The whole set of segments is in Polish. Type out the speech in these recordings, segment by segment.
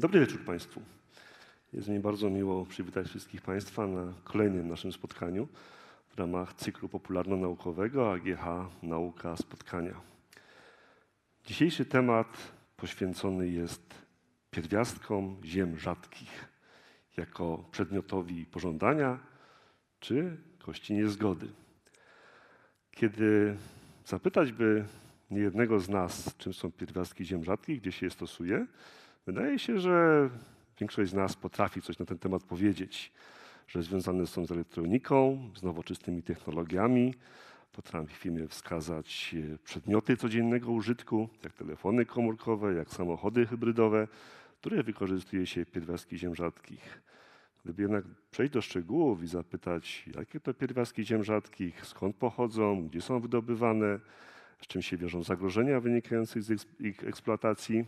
Dobry wieczór Państwu. Jest mi bardzo miło przywitać wszystkich Państwa na kolejnym naszym spotkaniu w ramach cyklu popularno-naukowego AGH Nauka Spotkania. Dzisiejszy temat poświęcony jest pierwiastkom ziem rzadkich jako przedmiotowi pożądania czy kości niezgody. Kiedy zapytać by niejednego z nas, czym są pierwiastki ziem rzadkich, gdzie się je stosuje, wydaje się, że większość z nas potrafi coś na ten temat powiedzieć, że związane są z elektroniką, z nowoczesnymi technologiami. Potrafimy wskazać przedmioty codziennego użytku, jak telefony komórkowe, jak samochody hybrydowe, które wykorzystuje się pierwiastki ziem rzadkich. Gdyby jednak przejść do szczegółów i zapytać, jakie to pierwiastki ziem rzadkich, skąd pochodzą, gdzie są wydobywane, z czym się wiążą zagrożenia wynikające z ich eksploatacji,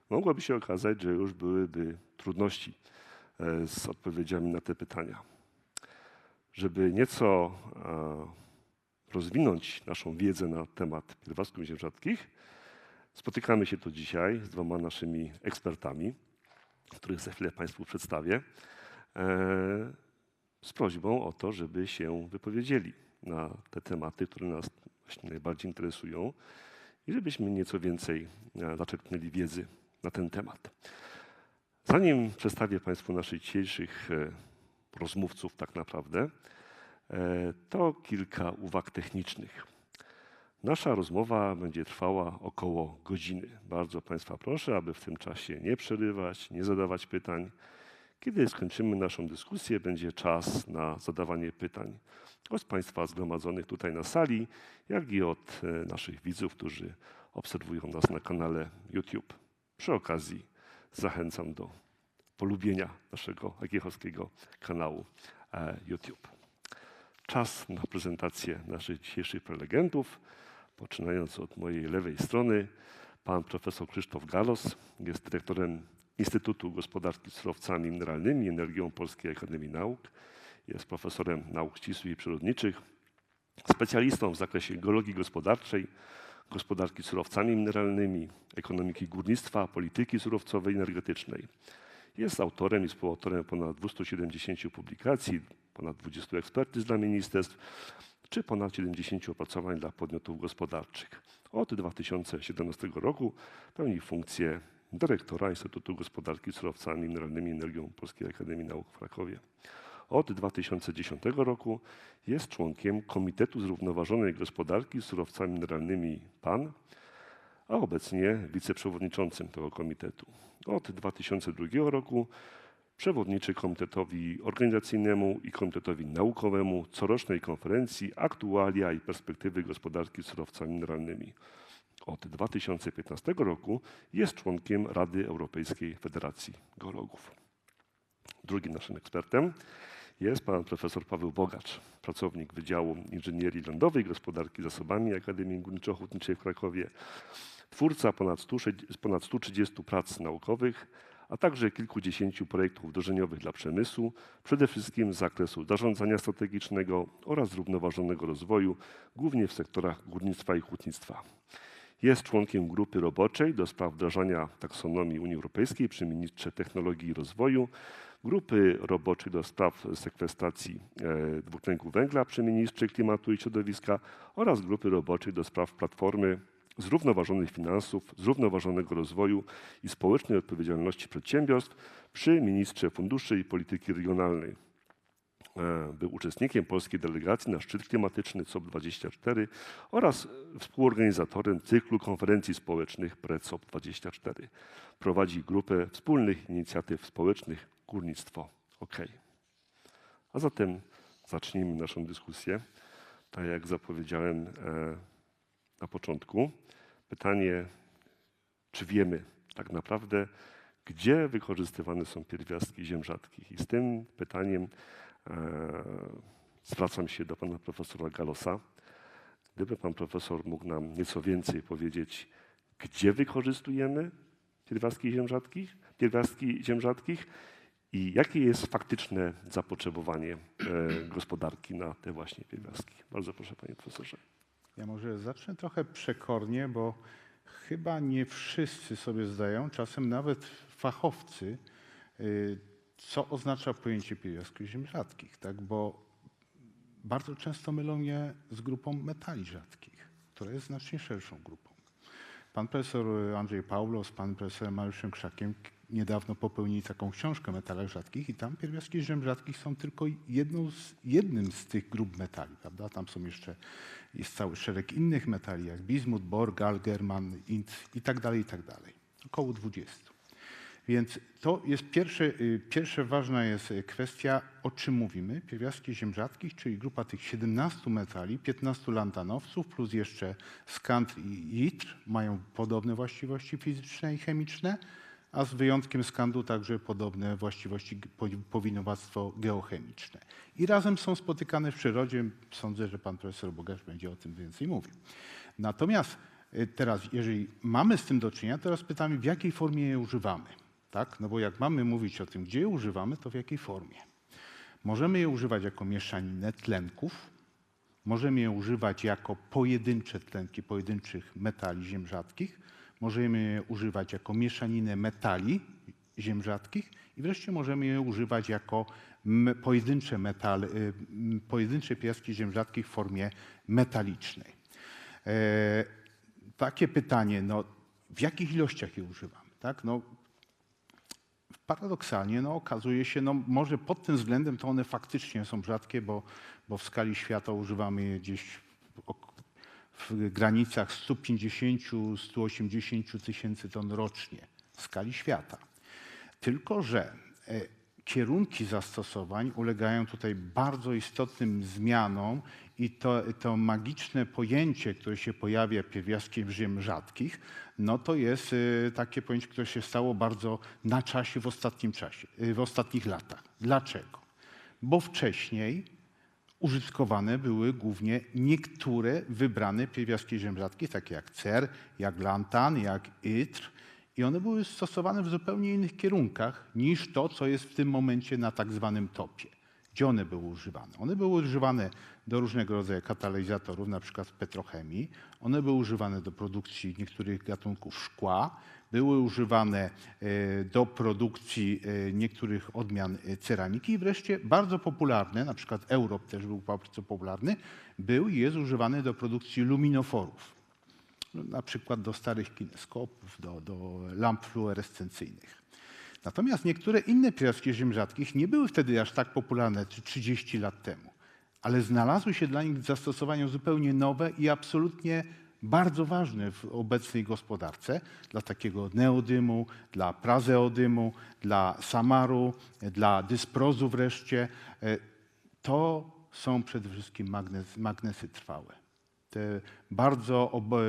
mogłoby się okazać, że już byłyby trudności z odpowiedziami na te pytania. Żeby nieco rozwinąć naszą wiedzę na temat pierwiastków ziem rzadkich, spotykamy się tu dzisiaj z dwoma naszymi ekspertami, których za chwilę Państwu przedstawię, z prośbą o to, żeby się wypowiedzieli na te tematy, które nas właśnie najbardziej interesują i żebyśmy nieco więcej zaczerpnęli wiedzy na ten temat. Zanim przedstawię Państwu naszych dzisiejszych rozmówców tak naprawdę, to kilka uwag technicznych. Nasza rozmowa będzie trwała około godziny. Bardzo Państwa proszę, aby w tym czasie nie przerywać, nie zadawać pytań. Kiedy skończymy naszą dyskusję, będzie czas na zadawanie pytań od Państwa zgromadzonych tutaj na sali, jak i od naszych widzów, którzy obserwują nas na kanale YouTube. Przy okazji zachęcam do polubienia naszego AGH-owskiego kanału YouTube. Czas na prezentację naszych dzisiejszych prelegentów. Poczynając od mojej lewej strony, pan profesor Krzysztof Galos jest dyrektorem Instytutu Gospodarki Surowcami Mineralnymi i Energią Polskiej Akademii Nauk. Jest profesorem nauk ścisłych i przyrodniczych, specjalistą w zakresie geologii gospodarczej, gospodarki surowcami mineralnymi, ekonomiki górnictwa, polityki surowcowej i energetycznej. Jest autorem i współautorem ponad 270 publikacji, ponad 20 ekspertyz dla ministerstw, czy ponad 70 opracowań dla podmiotów gospodarczych. Od 2017 roku pełni funkcję dyrektora Instytutu Gospodarki Surowcami Mineralnymi i Energią Polskiej Akademii Nauk w Krakowie. Od 2010 roku jest członkiem Komitetu Zrównoważonej Gospodarki Surowcami Mineralnymi PAN, a obecnie wiceprzewodniczącym tego komitetu. Od 2002 roku przewodniczy Komitetowi Organizacyjnemu i Komitetowi Naukowemu corocznej konferencji Aktualia i perspektywy gospodarki surowcami mineralnymi. Od 2015 roku jest członkiem Rady Europejskiej Federacji Geologów. Drugim naszym ekspertem jest pan profesor Paweł Bogacz, pracownik Wydziału Inżynierii Lądowej i Gospodarki Zasobami Akademii Górniczo-Hutniczej w Krakowie, twórca ponad 130 prac naukowych, a także kilkudziesięciu projektów wdrożeniowych dla przemysłu, przede wszystkim z zakresu zarządzania strategicznego oraz zrównoważonego rozwoju, głównie w sektorach górnictwa i hutnictwa. Jest członkiem grupy roboczej do spraw wdrażania taksonomii Unii Europejskiej przy Ministrze Technologii i Rozwoju, grupy roboczej do spraw sekwestracji dwutlenku węgla przy Ministrze Klimatu i Środowiska oraz grupy roboczej do spraw platformy zrównoważonych finansów, zrównoważonego rozwoju i społecznej odpowiedzialności przedsiębiorstw przy Ministrze Funduszy i Polityki Regionalnej. Był uczestnikiem polskiej delegacji na szczyt klimatyczny COP24 oraz współorganizatorem cyklu konferencji społecznych pre-COP24. Prowadzi grupę wspólnych inicjatyw społecznych Górnictwo OK. A zatem zacznijmy naszą dyskusję. Tak jak zapowiedziałem na początku, pytanie, czy wiemy tak naprawdę, gdzie wykorzystywane są pierwiastki ziem rzadkich. I z tym pytaniem zwracam się do pana profesora Galosa. Gdyby pan profesor mógł nam nieco więcej powiedzieć, gdzie wykorzystujemy pierwiastki ziem rzadkich i jakie jest faktyczne zapotrzebowanie gospodarki na te właśnie pierwiastki. Bardzo proszę, panie profesorze. Ja może zacznę trochę przekornie, bo Chyba nie wszyscy sobie zdają, czasem nawet fachowcy, co oznacza pojęcie pierwiastków ziem rzadkich, tak? Bo bardzo często mylą je z grupą metali rzadkich, która jest znacznie szerszą grupą. Pan profesor Andrzej Pawlos, pan profesor Mariuszem Krzakiem niedawno popełnili taką książkę o metalach rzadkich i tam pierwiastki ziem rzadkich są tylko jednym z tych grup metali, prawda? Tam jest cały szereg innych metali, jak bismut, bor, gal, german, int i tak dalej, około 20. Więc to jest pierwsza ważna jest kwestia, o czym mówimy. Pierwiastki ziem rzadkich, czyli grupa tych 17 metali, 15 lantanowców, plus jeszcze skandr i jitr mają podobne właściwości fizyczne i chemiczne, a z wyjątkiem skandru także podobne właściwości powinowactwo geochemiczne. I razem są spotykane w przyrodzie. Sądzę, że pan profesor Bogasz będzie o tym więcej mówił. Natomiast teraz, jeżeli mamy z tym do czynienia, teraz pytamy, w jakiej formie je używamy. Tak? No bo jak mamy mówić o tym, gdzie je używamy, to w jakiej formie. Możemy je używać jako mieszaninę tlenków, możemy je używać jako pojedyncze tlenki pojedynczych metali ziem rzadkich, możemy je używać jako mieszaninę metali ziem rzadkich i wreszcie możemy je używać jako pojedyncze pierwiastki ziem rzadkich w formie metalicznej. Takie pytanie, no, w jakich ilościach je używamy? Tak? No, paradoksalnie okazuje się, może pod tym względem to one faktycznie są rzadkie, bo w skali świata używamy je gdzieś w granicach 150–180 tysięcy ton rocznie w skali świata. Tylko że kierunki zastosowań ulegają tutaj bardzo istotnym zmianom i to magiczne pojęcie, które się pojawia pierwiastkiem ziem rzadkich, no to jest takie pojęcie, które się stało bardzo na czasie w ostatnich latach. Dlaczego? Bo wcześniej użytkowane były głównie niektóre wybrane pierwiastki ziem rzadkich, takie jak cer, jak lantan, jak ytr, i one były stosowane w zupełnie innych kierunkach niż to, co jest w tym momencie na tak zwanym topie. Gdzie one były używane? One były używane do różnego rodzaju katalizatorów, na przykład w petrochemii. One były używane do produkcji niektórych gatunków szkła. Były używane do produkcji niektórych odmian ceramiki. I wreszcie bardzo popularne, na przykład Europ też był bardzo popularny, był i jest używany do produkcji luminoforów. Na przykład do starych kineskopów, do lamp fluorescencyjnych. Natomiast niektóre inne pierwiastki ziem rzadkich nie były wtedy aż tak popularne, 30 lat temu, ale znalazły się dla nich zastosowania zupełnie nowe i absolutnie bardzo ważne w obecnej gospodarce, dla takiego neodymu, dla prazeodymu, dla samaru, dla dysprozu wreszcie. To są przede wszystkim magnesy trwałe. Te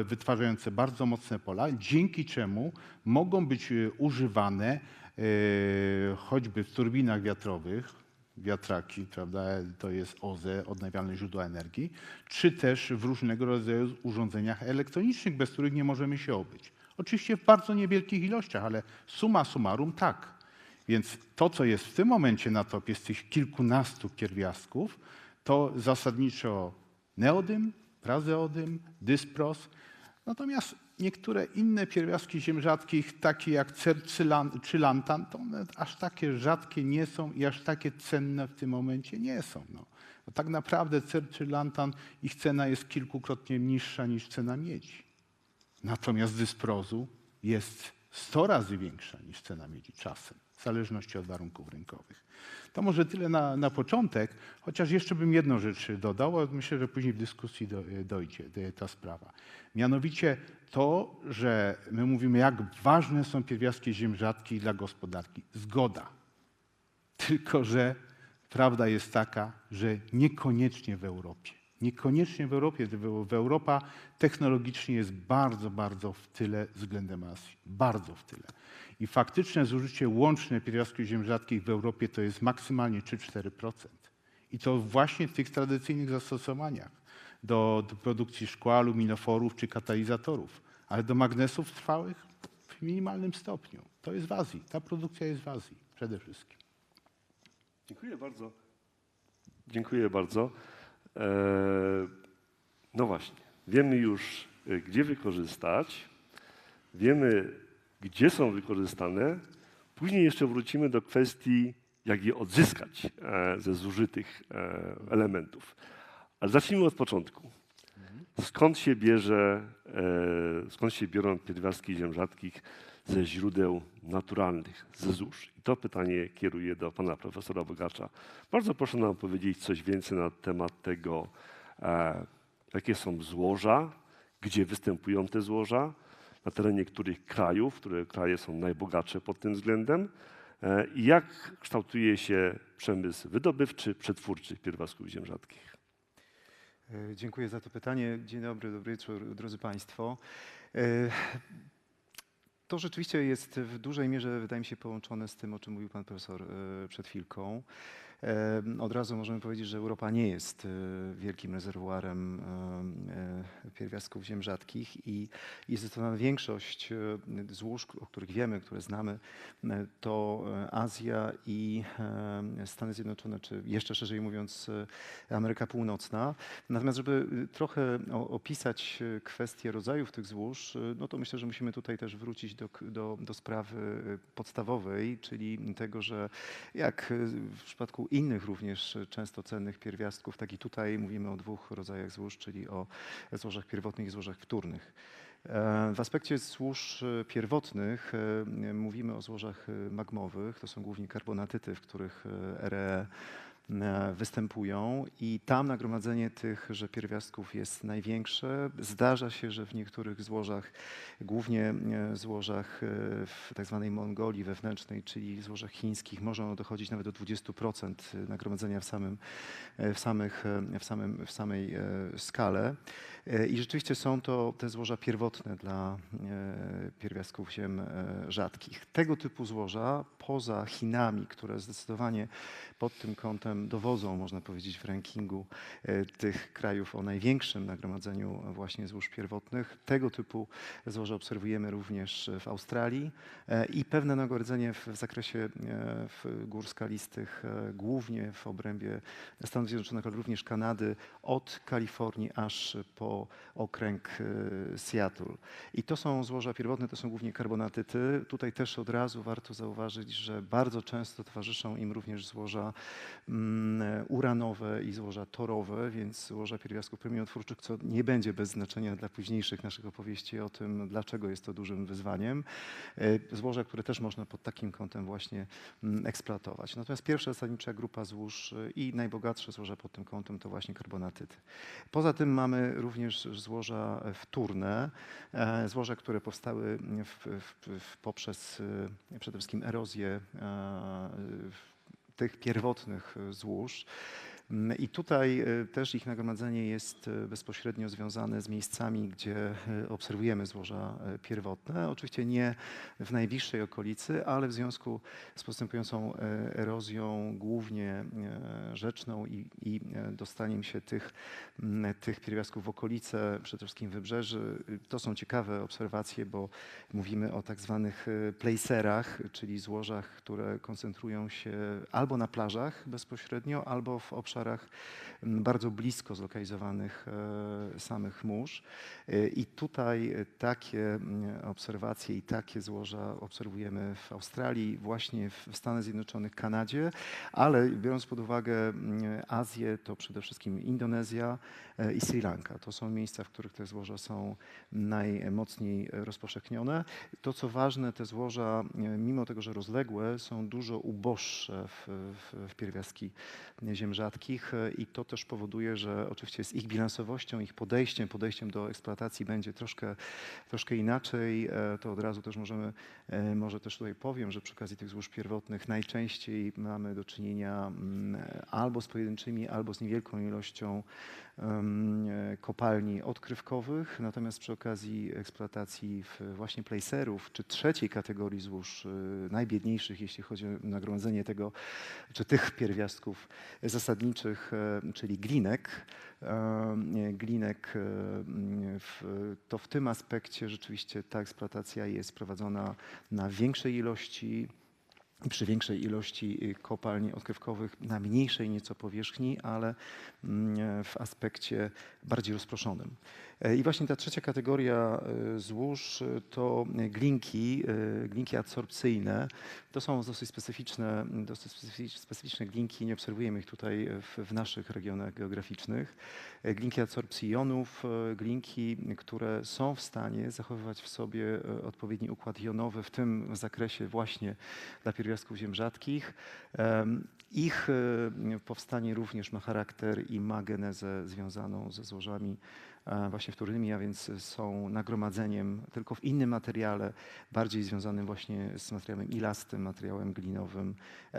wytwarzające bardzo mocne pola, dzięki czemu mogą być używane choćby w turbinach wiatrowych, wiatraki, prawda, to jest OZE, odnawialne źródła energii, czy też w różnego rodzaju urządzeniach elektronicznych, bez których nie możemy się obyć. Oczywiście w bardzo niewielkich ilościach, ale summa summarum tak. Więc to, co jest w tym momencie na topie z tych kilkunastu pierwiastków, to zasadniczo neodym, prazeodym, dyspros. Natomiast niektóre inne pierwiastki ziem rzadkich, takie jak cer czy lantan, to one aż takie rzadkie nie są i aż takie cenne w tym momencie nie są. Bo tak naprawdę cer czy lantan, ich cena jest kilkukrotnie niższa niż cena miedzi. Natomiast dysprozu jest 100 razy większa niż cena miedzi czasem, w zależności od warunków rynkowych. To może tyle na początek, chociaż jeszcze bym jedną rzecz dodał, a myślę, że później w dyskusji dojdzie ta sprawa. Mianowicie to, że my mówimy, jak ważne są pierwiastki ziem rzadkich dla gospodarki. Zgoda. Tylko że prawda jest taka, że niekoniecznie w Europie. Niekoniecznie w Europie, bo Europa technologicznie jest bardzo, bardzo w tyle względem Azji. Bardzo w tyle. I faktyczne zużycie łączne pierwiastków ziem rzadkich w Europie to jest maksymalnie 3–4%. I to właśnie w tych tradycyjnych zastosowaniach do produkcji szkła, luminoforów czy katalizatorów. Ale do magnesów trwałych w minimalnym stopniu. To jest w Azji. Ta produkcja jest w Azji przede wszystkim. Dziękuję bardzo. Dziękuję bardzo. No właśnie, wiemy już, gdzie wykorzystać, wiemy, gdzie są wykorzystane, później jeszcze wrócimy do kwestii, jak je odzyskać ze zużytych elementów. Ale zacznijmy od początku. Skąd się biorą pierwiastki ziem rzadkich ze źródeł naturalnych, ze złóż? I to pytanie kieruję do pana profesora Bogacza. Bardzo proszę nam powiedzieć coś więcej na temat tego, jakie są złoża, gdzie występują te złoża, na terenie których krajów, które kraje są najbogatsze pod tym względem i jak kształtuje się przemysł wydobywczy, przetwórczy pierwiastków ziem rzadkich. Dziękuję za to pytanie. Dzień dobry, dobry wieczór, drodzy Państwo. To rzeczywiście jest w dużej mierze, wydaje mi się, połączone z tym, o czym mówił pan profesor przed chwilką. Od razu możemy powiedzieć, że Europa nie jest wielkim rezerwuarem pierwiastków ziem rzadkich i zdecydowana większość złóż, o których wiemy, które znamy, to Azja i Stany Zjednoczone, czy jeszcze szerzej mówiąc Ameryka Północna. Natomiast żeby trochę opisać kwestię rodzajów tych złóż, no to myślę, że musimy tutaj też wrócić do sprawy podstawowej, czyli tego, że jak w przypadku innych również często cennych pierwiastków, tak i tutaj mówimy o dwóch rodzajach złóż, czyli o złożach pierwotnych i złożach wtórnych. W aspekcie złóż pierwotnych mówimy o złożach magmowych, to są głównie karbonatyty, w których RE występują i tam nagromadzenie tychże pierwiastków jest największe. Zdarza się, że w niektórych złożach, głównie złożach w tak zwanej Mongolii wewnętrznej, czyli złożach chińskich, może dochodzić nawet do 20% nagromadzenia w samej skale. I rzeczywiście są to te złoża pierwotne dla pierwiastków ziem rzadkich. Tego typu złoża, poza Chinami, które zdecydowanie pod tym kątem dowodzą, można powiedzieć, w rankingu tych krajów o największym nagromadzeniu właśnie złóż pierwotnych. Tego typu złoża obserwujemy również w Australii i pewne nagrodzenie w zakresie gór skalistych, głównie w obrębie Stanów Zjednoczonych, ale również Kanady, od Kalifornii aż po okręg Seattle. I to są złoża pierwotne, to są głównie karbonatyty. Tutaj też od razu warto zauważyć, że bardzo często towarzyszą im również złoża uranowe i złoża torowe, więc złoża pierwiastków promieniotwórczych, co nie będzie bez znaczenia dla późniejszych naszych opowieści o tym, dlaczego jest to dużym wyzwaniem. Złoża, które też można pod takim kątem właśnie eksploatować. Natomiast pierwsza zasadnicza grupa złóż i najbogatsze złoża pod tym kątem to właśnie karbonatyty. Poza tym mamy również złoża wtórne, złoża, które powstały poprzez przede wszystkim erozję tych pierwotnych złóż. I tutaj też ich nagromadzenie jest bezpośrednio związane z miejscami, gdzie obserwujemy złoża pierwotne. Oczywiście nie w najbliższej okolicy, ale w związku z postępującą erozją, głównie rzeczną i dostaniem się tych pierwiastków w okolice, przede wszystkim wybrzeży. To są ciekawe obserwacje, bo mówimy o tak zwanych placerach, czyli złożach, które koncentrują się albo na plażach bezpośrednio, albo w obszarach bardzo blisko zlokalizowanych samych mórz. I tutaj takie obserwacje i takie złoża obserwujemy w Australii, właśnie w Stanach Zjednoczonych, Kanadzie, ale biorąc pod uwagę Azję, to przede wszystkim Indonezja i Sri Lanka. To są miejsca, w których te złoża są najmocniej rozpowszechnione. To, co ważne, te złoża, mimo tego, że rozległe, są dużo uboższe w pierwiastki ziem rzadkich i to też powoduje, że oczywiście z ich bilansowością, ich podejściem do eksploatacji będzie troszkę inaczej. To od razu też może też tutaj powiem, że przy okazji tych złóż pierwotnych najczęściej mamy do czynienia albo z pojedynczymi, albo z niewielką ilością kopalni odkrywkowych, natomiast przy okazji eksploatacji właśnie placerów, czy trzeciej kategorii złóż, najbiedniejszych, jeśli chodzi o nagromadzenie tego, czy tych pierwiastków zasadniczych, czyli glinek, to w tym aspekcie rzeczywiście ta eksploatacja jest prowadzona na większej ilości, przy większej ilości kopalni odkrywkowych, na mniejszej nieco powierzchni, ale w aspekcie bardziej rozproszonym. I właśnie ta trzecia kategoria złóż to glinki adsorpcyjne. To są dosyć specyficzne glinki, nie obserwujemy ich tutaj w naszych regionach geograficznych. Glinki adsorpcji jonów, glinki, które są w stanie zachowywać w sobie odpowiedni układ jonowy, w tym zakresie właśnie dla pierwiastków ziem rzadkich. Ich powstanie również ma charakter i ma genezę związaną ze złożami właśnie wtórnymi, a więc są nagromadzeniem tylko w innym materiale, bardziej związanym właśnie z materiałem ilastym, materiałem glinowym.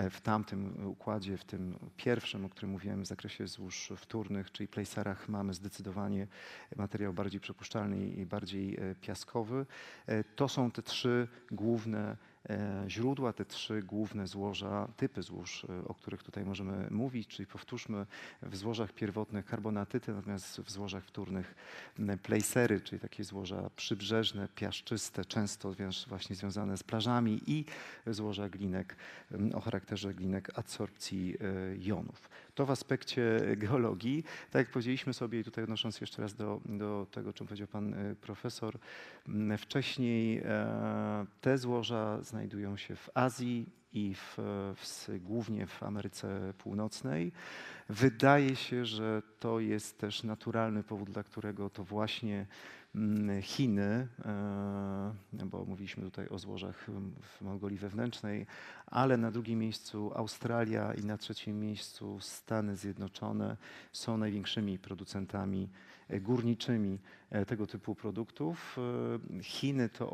W tamtym układzie, w tym pierwszym, o którym mówiłem w zakresie złóż wtórnych, czyli placerach, mamy zdecydowanie materiał bardziej przepuszczalny i bardziej piaskowy. To są te trzy główne źródła, te trzy główne złoża, typy złóż, o których tutaj możemy mówić, czyli powtórzmy, w złożach pierwotnych karbonatyty, natomiast w złożach wtórnych placery, czyli takie złoża przybrzeżne, piaszczyste, często właśnie związane z plażami, i złoża glinek o charakterze glinek adsorpcji jonów. To w aspekcie geologii. Tak jak powiedzieliśmy sobie, i tutaj odnosząc jeszcze raz do tego, o czym powiedział pan profesor, wcześniej te złoża znajdują się w Azji i głównie w Ameryce Północnej. Wydaje się, że to jest też naturalny powód, dla którego to właśnie Chiny, bo mówiliśmy tutaj o złożach w Mongolii wewnętrznej, ale na drugim miejscu Australia i na trzecim miejscu Stany Zjednoczone są największymi producentami górniczymi tego typu produktów. Chiny to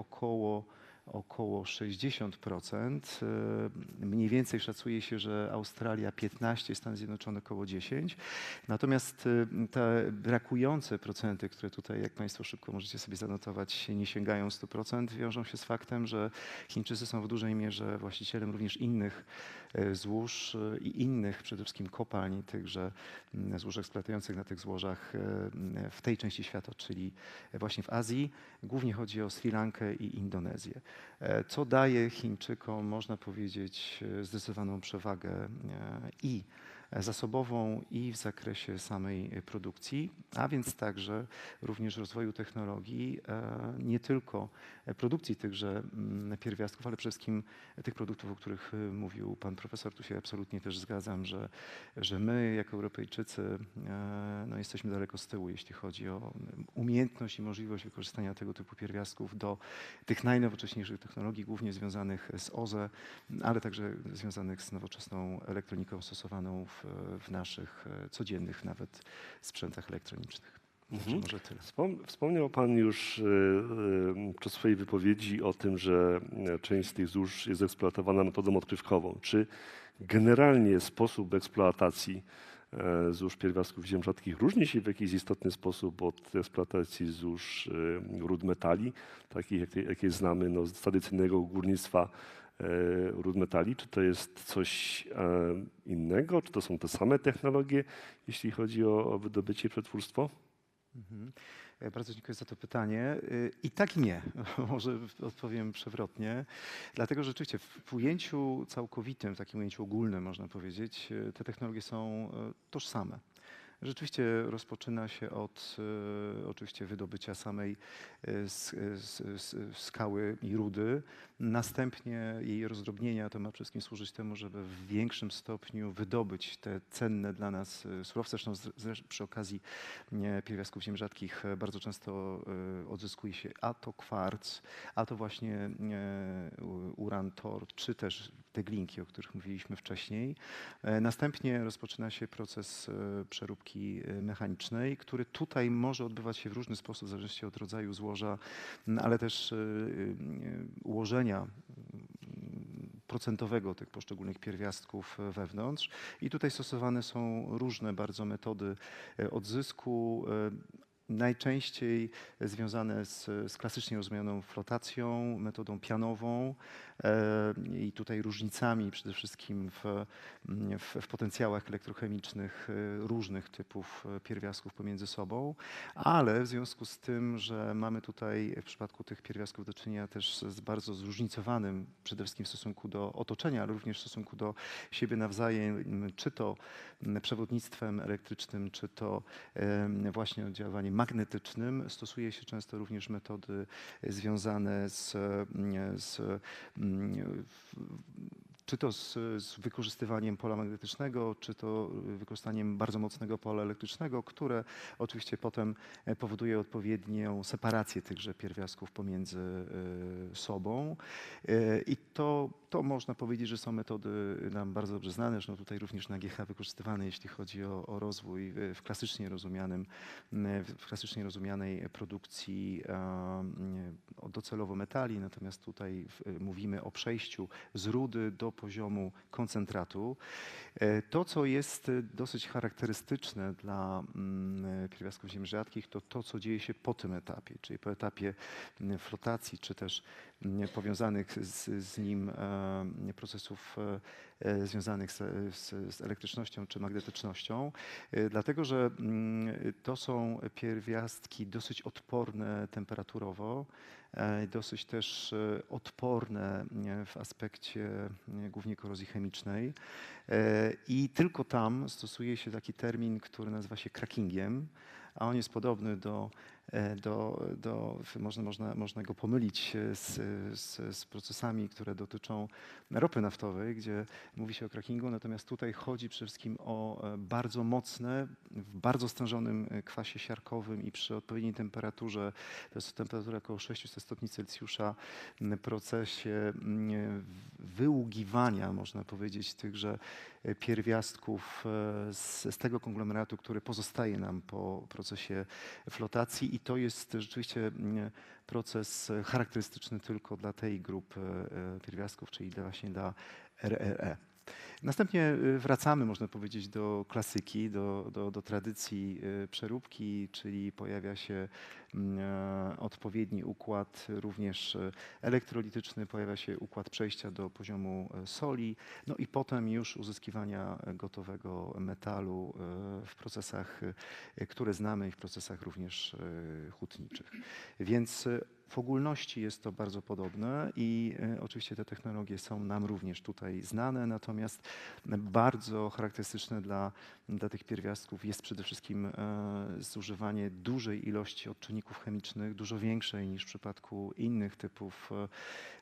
około 60%. Mniej więcej szacuje się, że Australia 15%, Stany Zjednoczone około 10%. Natomiast te brakujące procenty, które tutaj, jak Państwo szybko możecie sobie zanotować, nie sięgają 100%, wiążą się z faktem, że Chińczycy są w dużej mierze właścicielem również innych złóż i innych przede wszystkim kopalń, tychże złóż eksploatujących na tych złożach w tej części świata, czyli właśnie w Azji. Głównie chodzi o Sri Lankę i Indonezję, co daje Chińczykom, można powiedzieć, zdecydowaną przewagę i zasobową, i w zakresie samej produkcji, a więc także również rozwoju technologii, nie tylko produkcji tychże pierwiastków, ale przede wszystkim tych produktów, o których mówił pan profesor. Tu się absolutnie też zgadzam, że my jako Europejczycy no, jesteśmy daleko z tyłu, jeśli chodzi o umiejętność i możliwość wykorzystania tego typu pierwiastków do tych najnowocześniejszych technologii, głównie związanych z OZE, ale także związanych z nowoczesną elektroniką stosowaną w naszych codziennych nawet sprzętach elektronicznych. Także może tyle. Wspomniał Pan już w swojej wypowiedzi o tym, że część z tych złóż jest eksploatowana metodą odkrywkową. Czy generalnie sposób eksploatacji złóż pierwiastków ziem rzadkich różni się w jakiś istotny sposób od eksploatacji złóż ród metali, takich jakie znamy no, z tradycyjnego górnictwa ród metali? Czy to jest coś innego? Czy to są te same technologie, jeśli chodzi o wydobycie i przetwórstwo? Bardzo dziękuję za to pytanie. I tak i nie. Może odpowiem przewrotnie. Dlatego, że rzeczywiście w ujęciu całkowitym, w takim ujęciu ogólnym można powiedzieć, te technologie są tożsame. Rzeczywiście rozpoczyna się od oczywiście wydobycia samej skały i rudy. Następnie jej rozdrobnienia to ma przede wszystkim służyć temu, żeby w większym stopniu wydobyć te cenne dla nas surowce. Zresztą przy okazji pierwiastków ziem rzadkich bardzo często odzyskuje się a to kwarc, a to właśnie uran, tor, czy też te glinki, o których mówiliśmy wcześniej. Następnie rozpoczyna się proces przeróbki mechanicznej, który tutaj może odbywać się w różny sposób, w zależności od rodzaju złoża, ale też ułożenia procentowego tych poszczególnych pierwiastków wewnątrz. I tutaj stosowane są różne bardzo metody odzysku, najczęściej związane z klasycznie rozumianą flotacją, metodą pianową i tutaj różnicami przede wszystkim w potencjałach elektrochemicznych różnych typów pierwiastków pomiędzy sobą, ale w związku z tym, że mamy tutaj w przypadku tych pierwiastków do czynienia też z bardzo zróżnicowanym przede wszystkim w stosunku do otoczenia, ale również w stosunku do siebie nawzajem, czy to przewodnictwem elektrycznym, czy to właśnie oddziaływaniem magnetycznym. Stosuje się często również metody związane czy to z wykorzystywaniem pola magnetycznego, czy to wykorzystaniem bardzo mocnego pola elektrycznego, które oczywiście potem powoduje odpowiednią separację tychże pierwiastków pomiędzy sobą. I to można powiedzieć, że są metody nam bardzo dobrze znane. Zresztą tutaj również na GH wykorzystywane, jeśli chodzi o rozwój w klasycznie rozumianej produkcji docelowo metali. Natomiast tutaj mówimy o przejściu z rudy do poziomu koncentratu. To, co jest dosyć charakterystyczne dla pierwiastków ziem rzadkich, to to, co dzieje się po tym etapie, czyli po etapie flotacji, czy też powiązanych z nim procesów związanych z elektrycznością czy magnetycznością, dlatego że to są pierwiastki dosyć odporne temperaturowo, dosyć też odporne w aspekcie głównie korozji chemicznej i tylko tam stosuje się taki termin, który nazywa się crackingiem, a on jest podobny można go pomylić z procesami, które dotyczą ropy naftowej, gdzie mówi się o crackingu, natomiast tutaj chodzi przede wszystkim o bardzo mocne, w bardzo stężonym kwasie siarkowym i przy odpowiedniej temperaturze, to jest temperatura około 600 stopni Celsjusza, procesie wyługiwania, można powiedzieć, tychże pierwiastków z tego konglomeratu, który pozostaje nam po procesie flotacji i to jest rzeczywiście proces charakterystyczny tylko dla tej grupy pierwiastków, czyli właśnie dla RRE. Następnie wracamy, można powiedzieć, do klasyki, do tradycji przeróbki, czyli pojawia się odpowiedni układ również elektrolityczny, pojawia się układ przejścia do poziomu soli, no i potem już uzyskiwania gotowego metalu w procesach, które znamy i w procesach również hutniczych. Więc w ogólności jest to bardzo podobne i oczywiście te technologie są nam również tutaj znane, natomiast bardzo charakterystyczne dla tych pierwiastków jest przede wszystkim zużywanie dużej ilości odczynników chemicznych, dużo większej niż w przypadku innych typów,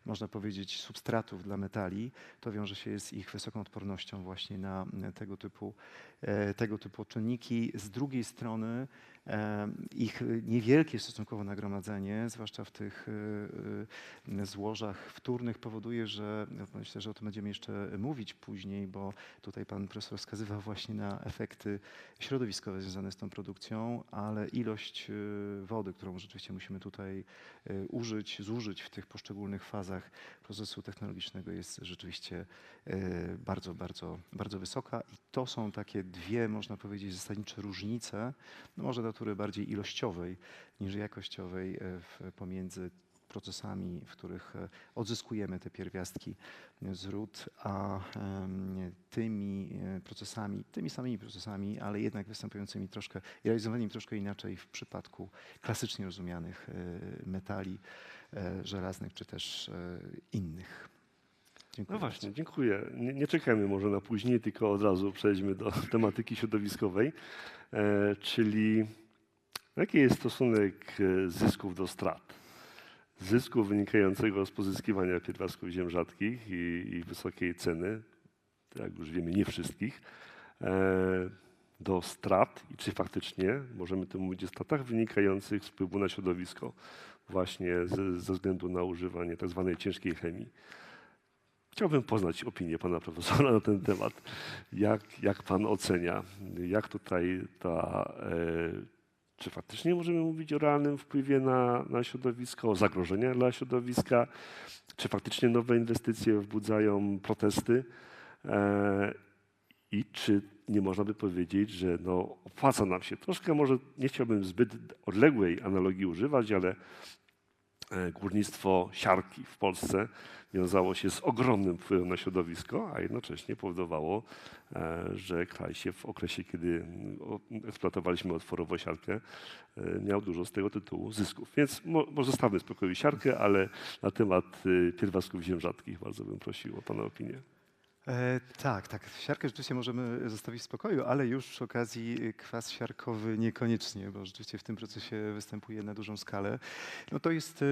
można powiedzieć, substratów dla metali. To wiąże się z ich wysoką odpornością właśnie na tego typu odczynniki. Z drugiej strony ich niewielkie stosunkowo nagromadzenie, zwłaszcza w tych złożach wtórnych, powoduje, że myślę, że o tym będziemy jeszcze mówić później, bo tutaj pan profesor wskazywał właśnie na efekty środowiskowe związane z tą produkcją, ale ilość wody, którą rzeczywiście musimy tutaj zużyć w tych poszczególnych fazach procesu technologicznego jest rzeczywiście bardzo, bardzo, bardzo wysoka i to są takie dwie, można powiedzieć, zasadnicze różnice, no może natury bardziej ilościowej niż jakościowej pomiędzy procesami, w których odzyskujemy te pierwiastki z ród, a tymi samymi procesami, ale jednak występującymi troszkę i realizowanymi troszkę inaczej w przypadku klasycznie rozumianych metali żelaznych czy też innych. Dziękuję No właśnie, bardzo. dziękuję. Nie czekajmy może na później, tylko od razu przejdźmy do tematyki środowiskowej, czyli jaki jest stosunek zysków do strat? Zysku wynikającego z pozyskiwania pierwiastków ziem rzadkich i wysokiej ceny, jak już wiemy, nie wszystkich, do strat i czy faktycznie możemy tu mówić o stratach wynikających z wpływu na środowisko właśnie ze względu na używanie tak zwanej ciężkiej chemii. Chciałbym poznać opinię pana profesora na ten temat. Jak pan ocenia, jak tutaj czy faktycznie możemy mówić o realnym wpływie na środowisko, o zagrożeniach dla środowiska, czy faktycznie nowe inwestycje wzbudzają protesty i czy nie można by powiedzieć, że no, opłaca nam się. Troszkę może nie chciałbym zbyt odległej analogii używać, ale górnictwo siarki w Polsce wiązało się z ogromnym wpływem na środowisko, a jednocześnie powodowało, że kraj się w okresie, kiedy eksploatowaliśmy otworowo siarkę, miał dużo z tego tytułu zysków. Więc może zostawmy w spokoju siarkę, ale na temat pierwiastków ziem rzadkich bardzo bym prosił o pana opinię. Tak. Siarkę rzeczywiście możemy zostawić w spokoju, ale już przy okazji kwas siarkowy niekoniecznie, bo rzeczywiście w tym procesie występuje na dużą skalę. No to jest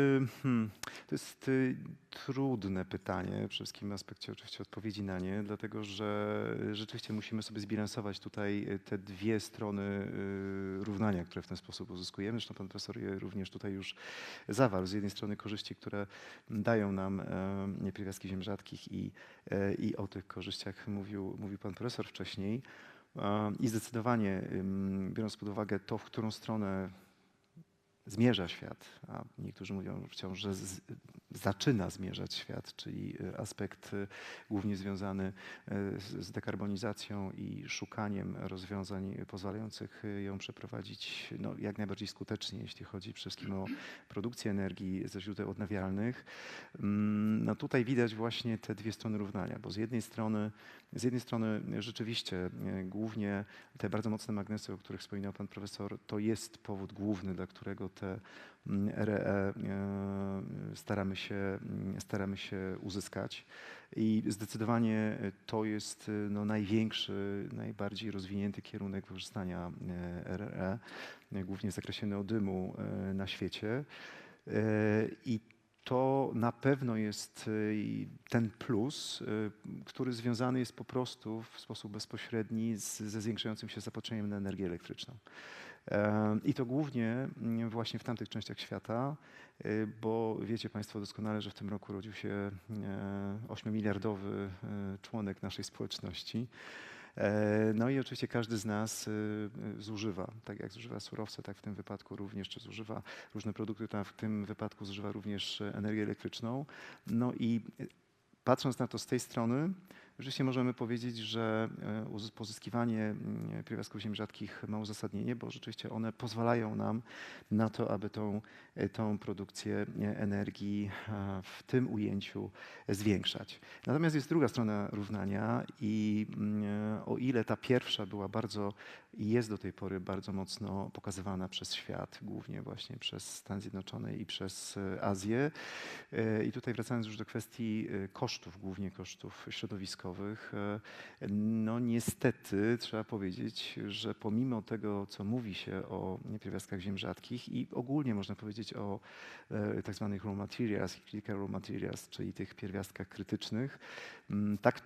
trudne pytanie, przede wszystkim w aspekcie oczywiście odpowiedzi na nie, dlatego że rzeczywiście musimy sobie zbilansować tutaj te dwie strony równania, które w ten sposób uzyskujemy. Zresztą pan profesor je również tutaj już zawarł. Z jednej strony korzyści, które dają nam pierwiastki ziem rzadkich i o tych korzyściach mówił pan profesor wcześniej. I zdecydowanie, biorąc pod uwagę to, w którą stronę zmierza świat, a niektórzy mówią wciąż, że zaczyna zmierzać świat, czyli aspekt głównie związany z dekarbonizacją i szukaniem rozwiązań pozwalających ją przeprowadzić jak najbardziej skutecznie, jeśli chodzi przede wszystkim o produkcję energii ze źródeł odnawialnych. No tutaj widać właśnie te dwie strony równania, bo z jednej strony rzeczywiście głównie te bardzo mocne magnesy, o których wspominał pan profesor, to jest powód główny, dla którego te RE staramy się uzyskać. I zdecydowanie to jest największy, najbardziej rozwinięty kierunek wykorzystania RE, głównie w zakresie neodymu na świecie. I to na pewno jest ten plus, który związany jest po prostu w sposób bezpośredni ze zwiększającym się zapotrzebowaniem na energię elektryczną. I to głównie właśnie w tamtych częściach świata, bo wiecie Państwo doskonale, że w tym roku rodził się 8-miliardowy członek naszej społeczności. No i oczywiście każdy z nas zużywa, tak jak zużywa surowce, tak w tym wypadku również, czy zużywa różne produkty, tak w tym wypadku zużywa również energię elektryczną. No i patrząc na to z tej strony, rzeczywiście możemy powiedzieć, że pozyskiwanie pierwiastków ziem rzadkich ma uzasadnienie, bo rzeczywiście one pozwalają nam na to, aby tą produkcję energii w tym ujęciu zwiększać. Natomiast jest druga strona równania i o ile ta pierwsza była bardzo i jest do tej pory bardzo mocno pokazywana przez świat, głównie właśnie przez Stany Zjednoczone i przez Azję. I tutaj wracając już do kwestii kosztów, głównie kosztów środowiskowych, no niestety trzeba powiedzieć, że pomimo tego, co mówi się o pierwiastkach ziem rzadkich i ogólnie można powiedzieć o tak zwanych raw materials, critical raw materials, czyli tych pierwiastkach krytycznych, tak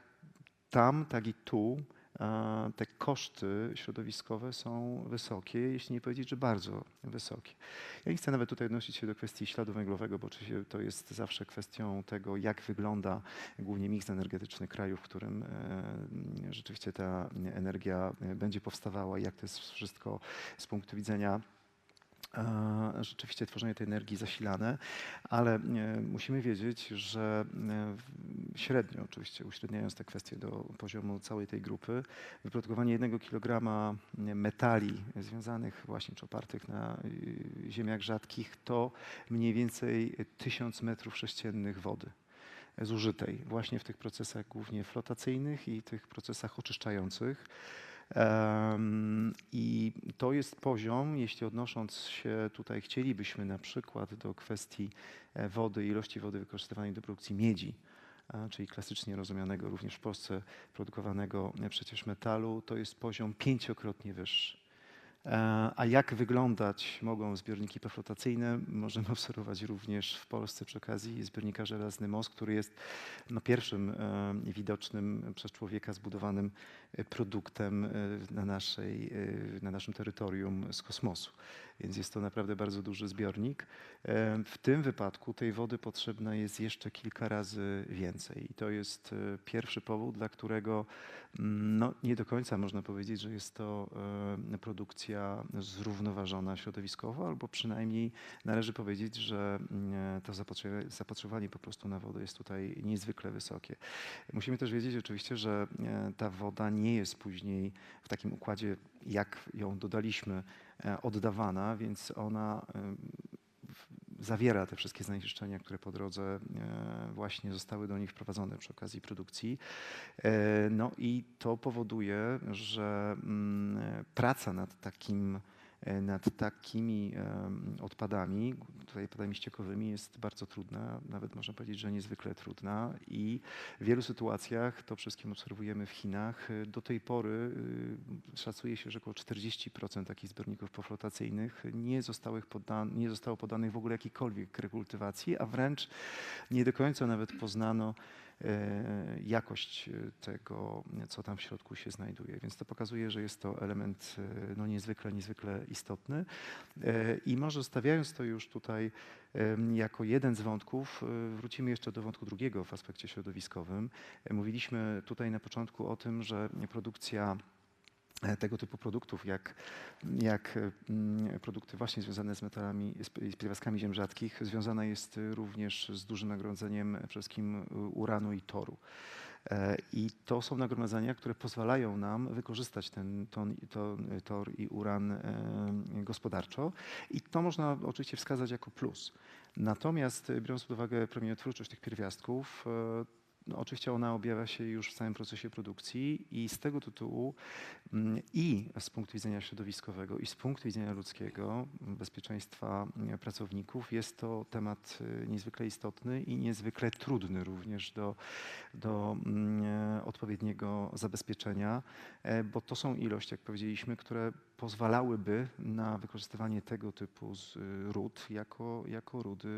tam, tak i tu te koszty środowiskowe są wysokie, jeśli nie powiedzieć, że bardzo wysokie. Ja nie chcę nawet tutaj odnosić się do kwestii śladu węglowego, bo oczywiście to jest zawsze kwestią tego, jak wygląda głównie miks energetyczny kraju, w którym rzeczywiście ta energia będzie powstawała i jak to jest wszystko z punktu widzenia rzeczywiście tworzenie tej energii zasilane, ale musimy wiedzieć, że średnio, oczywiście uśredniając te kwestie do poziomu całej tej grupy, wyprodukowanie 1 kg metali związanych właśnie czy opartych na ziemiach rzadkich to mniej więcej 1000 m3 wody zużytej właśnie w tych procesach głównie flotacyjnych i tych procesach oczyszczających. I to jest poziom, jeśli odnosząc się tutaj chcielibyśmy na przykład do kwestii wody, ilości wody wykorzystywanej do produkcji miedzi, czyli klasycznie rozumianego również w Polsce produkowanego przecież metalu, to jest poziom 5-krotnie wyższy. A jak wyglądać mogą zbiorniki perflotacyjne? Możemy obserwować również w Polsce przy okazji zbiornika Żelazny Most, który jest pierwszym widocznym przez człowieka zbudowanym produktem na naszym terytorium z kosmosu. Więc jest to naprawdę bardzo duży zbiornik. W tym wypadku tej wody potrzebna jest jeszcze kilka razy więcej. I to jest pierwszy powód, dla którego nie do końca można powiedzieć, że jest to produkcja zrównoważona środowiskowo, albo przynajmniej należy powiedzieć, że to zapotrzebowanie po prostu na wodę jest tutaj niezwykle wysokie. Musimy też wiedzieć oczywiście, że ta woda nie jest później w takim układzie, jak ją dodaliśmy, oddawana, więc ona zawiera te wszystkie zanieczyszczenia, które po drodze właśnie zostały do niej wprowadzone przy okazji produkcji. No i to powoduje, że praca nad takim nad takimi odpadami, tutaj odpadami ściekowymi, jest bardzo trudna, nawet można powiedzieć, że niezwykle trudna i w wielu sytuacjach, to wszystkim obserwujemy w Chinach, do tej pory szacuje się, że około 40% takich zbiorników poflotacyjnych nie zostało poddanych w ogóle jakiejkolwiek rekultywacji, a wręcz nie do końca nawet poznano jakość tego, co tam w środku się znajduje. Więc to pokazuje, że jest to element no, niezwykle istotny. I może stawiając to już tutaj jako jeden z wątków, wrócimy jeszcze do wątku drugiego w aspekcie środowiskowym. Mówiliśmy tutaj na początku o tym, że produkcja tego typu produktów, jak produkty właśnie związane z metalami, z pierwiastkami ziem rzadkich, związana jest również z dużym nagromadzeniem przede wszystkim uranu i toru. I to są nagromadzenia, które pozwalają nam wykorzystać ten tor i uran gospodarczo. I to można oczywiście wskazać jako plus. Natomiast biorąc pod uwagę promieniotwórczość tych pierwiastków, no, oczywiście ona objawia się już w całym procesie produkcji i z tego tytułu i z punktu widzenia środowiskowego, i z punktu widzenia ludzkiego, bezpieczeństwa pracowników, jest to temat niezwykle istotny i niezwykle trudny również do odpowiedniego zabezpieczenia, bo to są ilości, jak powiedzieliśmy, które pozwalałyby na wykorzystywanie tego typu ród jako rudy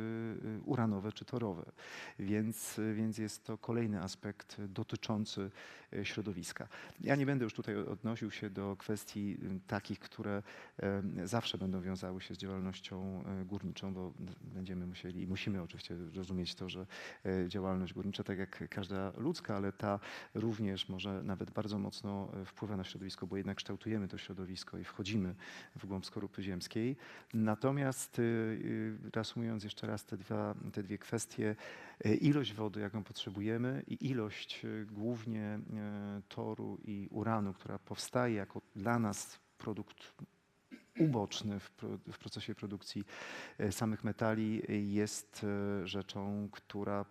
uranowe czy torowe. Więc jest to kolejny aspekt dotyczący środowiska. Ja nie będę już tutaj odnosił się do kwestii takich, które zawsze będą wiązały się z działalnością górniczą, bo będziemy musieli i musimy oczywiście rozumieć to, że działalność górnicza, tak jak każda ludzka, ale ta również może nawet bardzo mocno wpływa na środowisko, bo jednak kształtujemy to środowisko i wchodzimy w głąb skorupy ziemskiej. Natomiast reasumując jeszcze raz te dwie kwestie, ilość wody, jaką potrzebujemy i ilość głównie toru i uranu, która powstaje jako dla nas produkt uboczny w procesie produkcji samych metali, jest rzeczą, która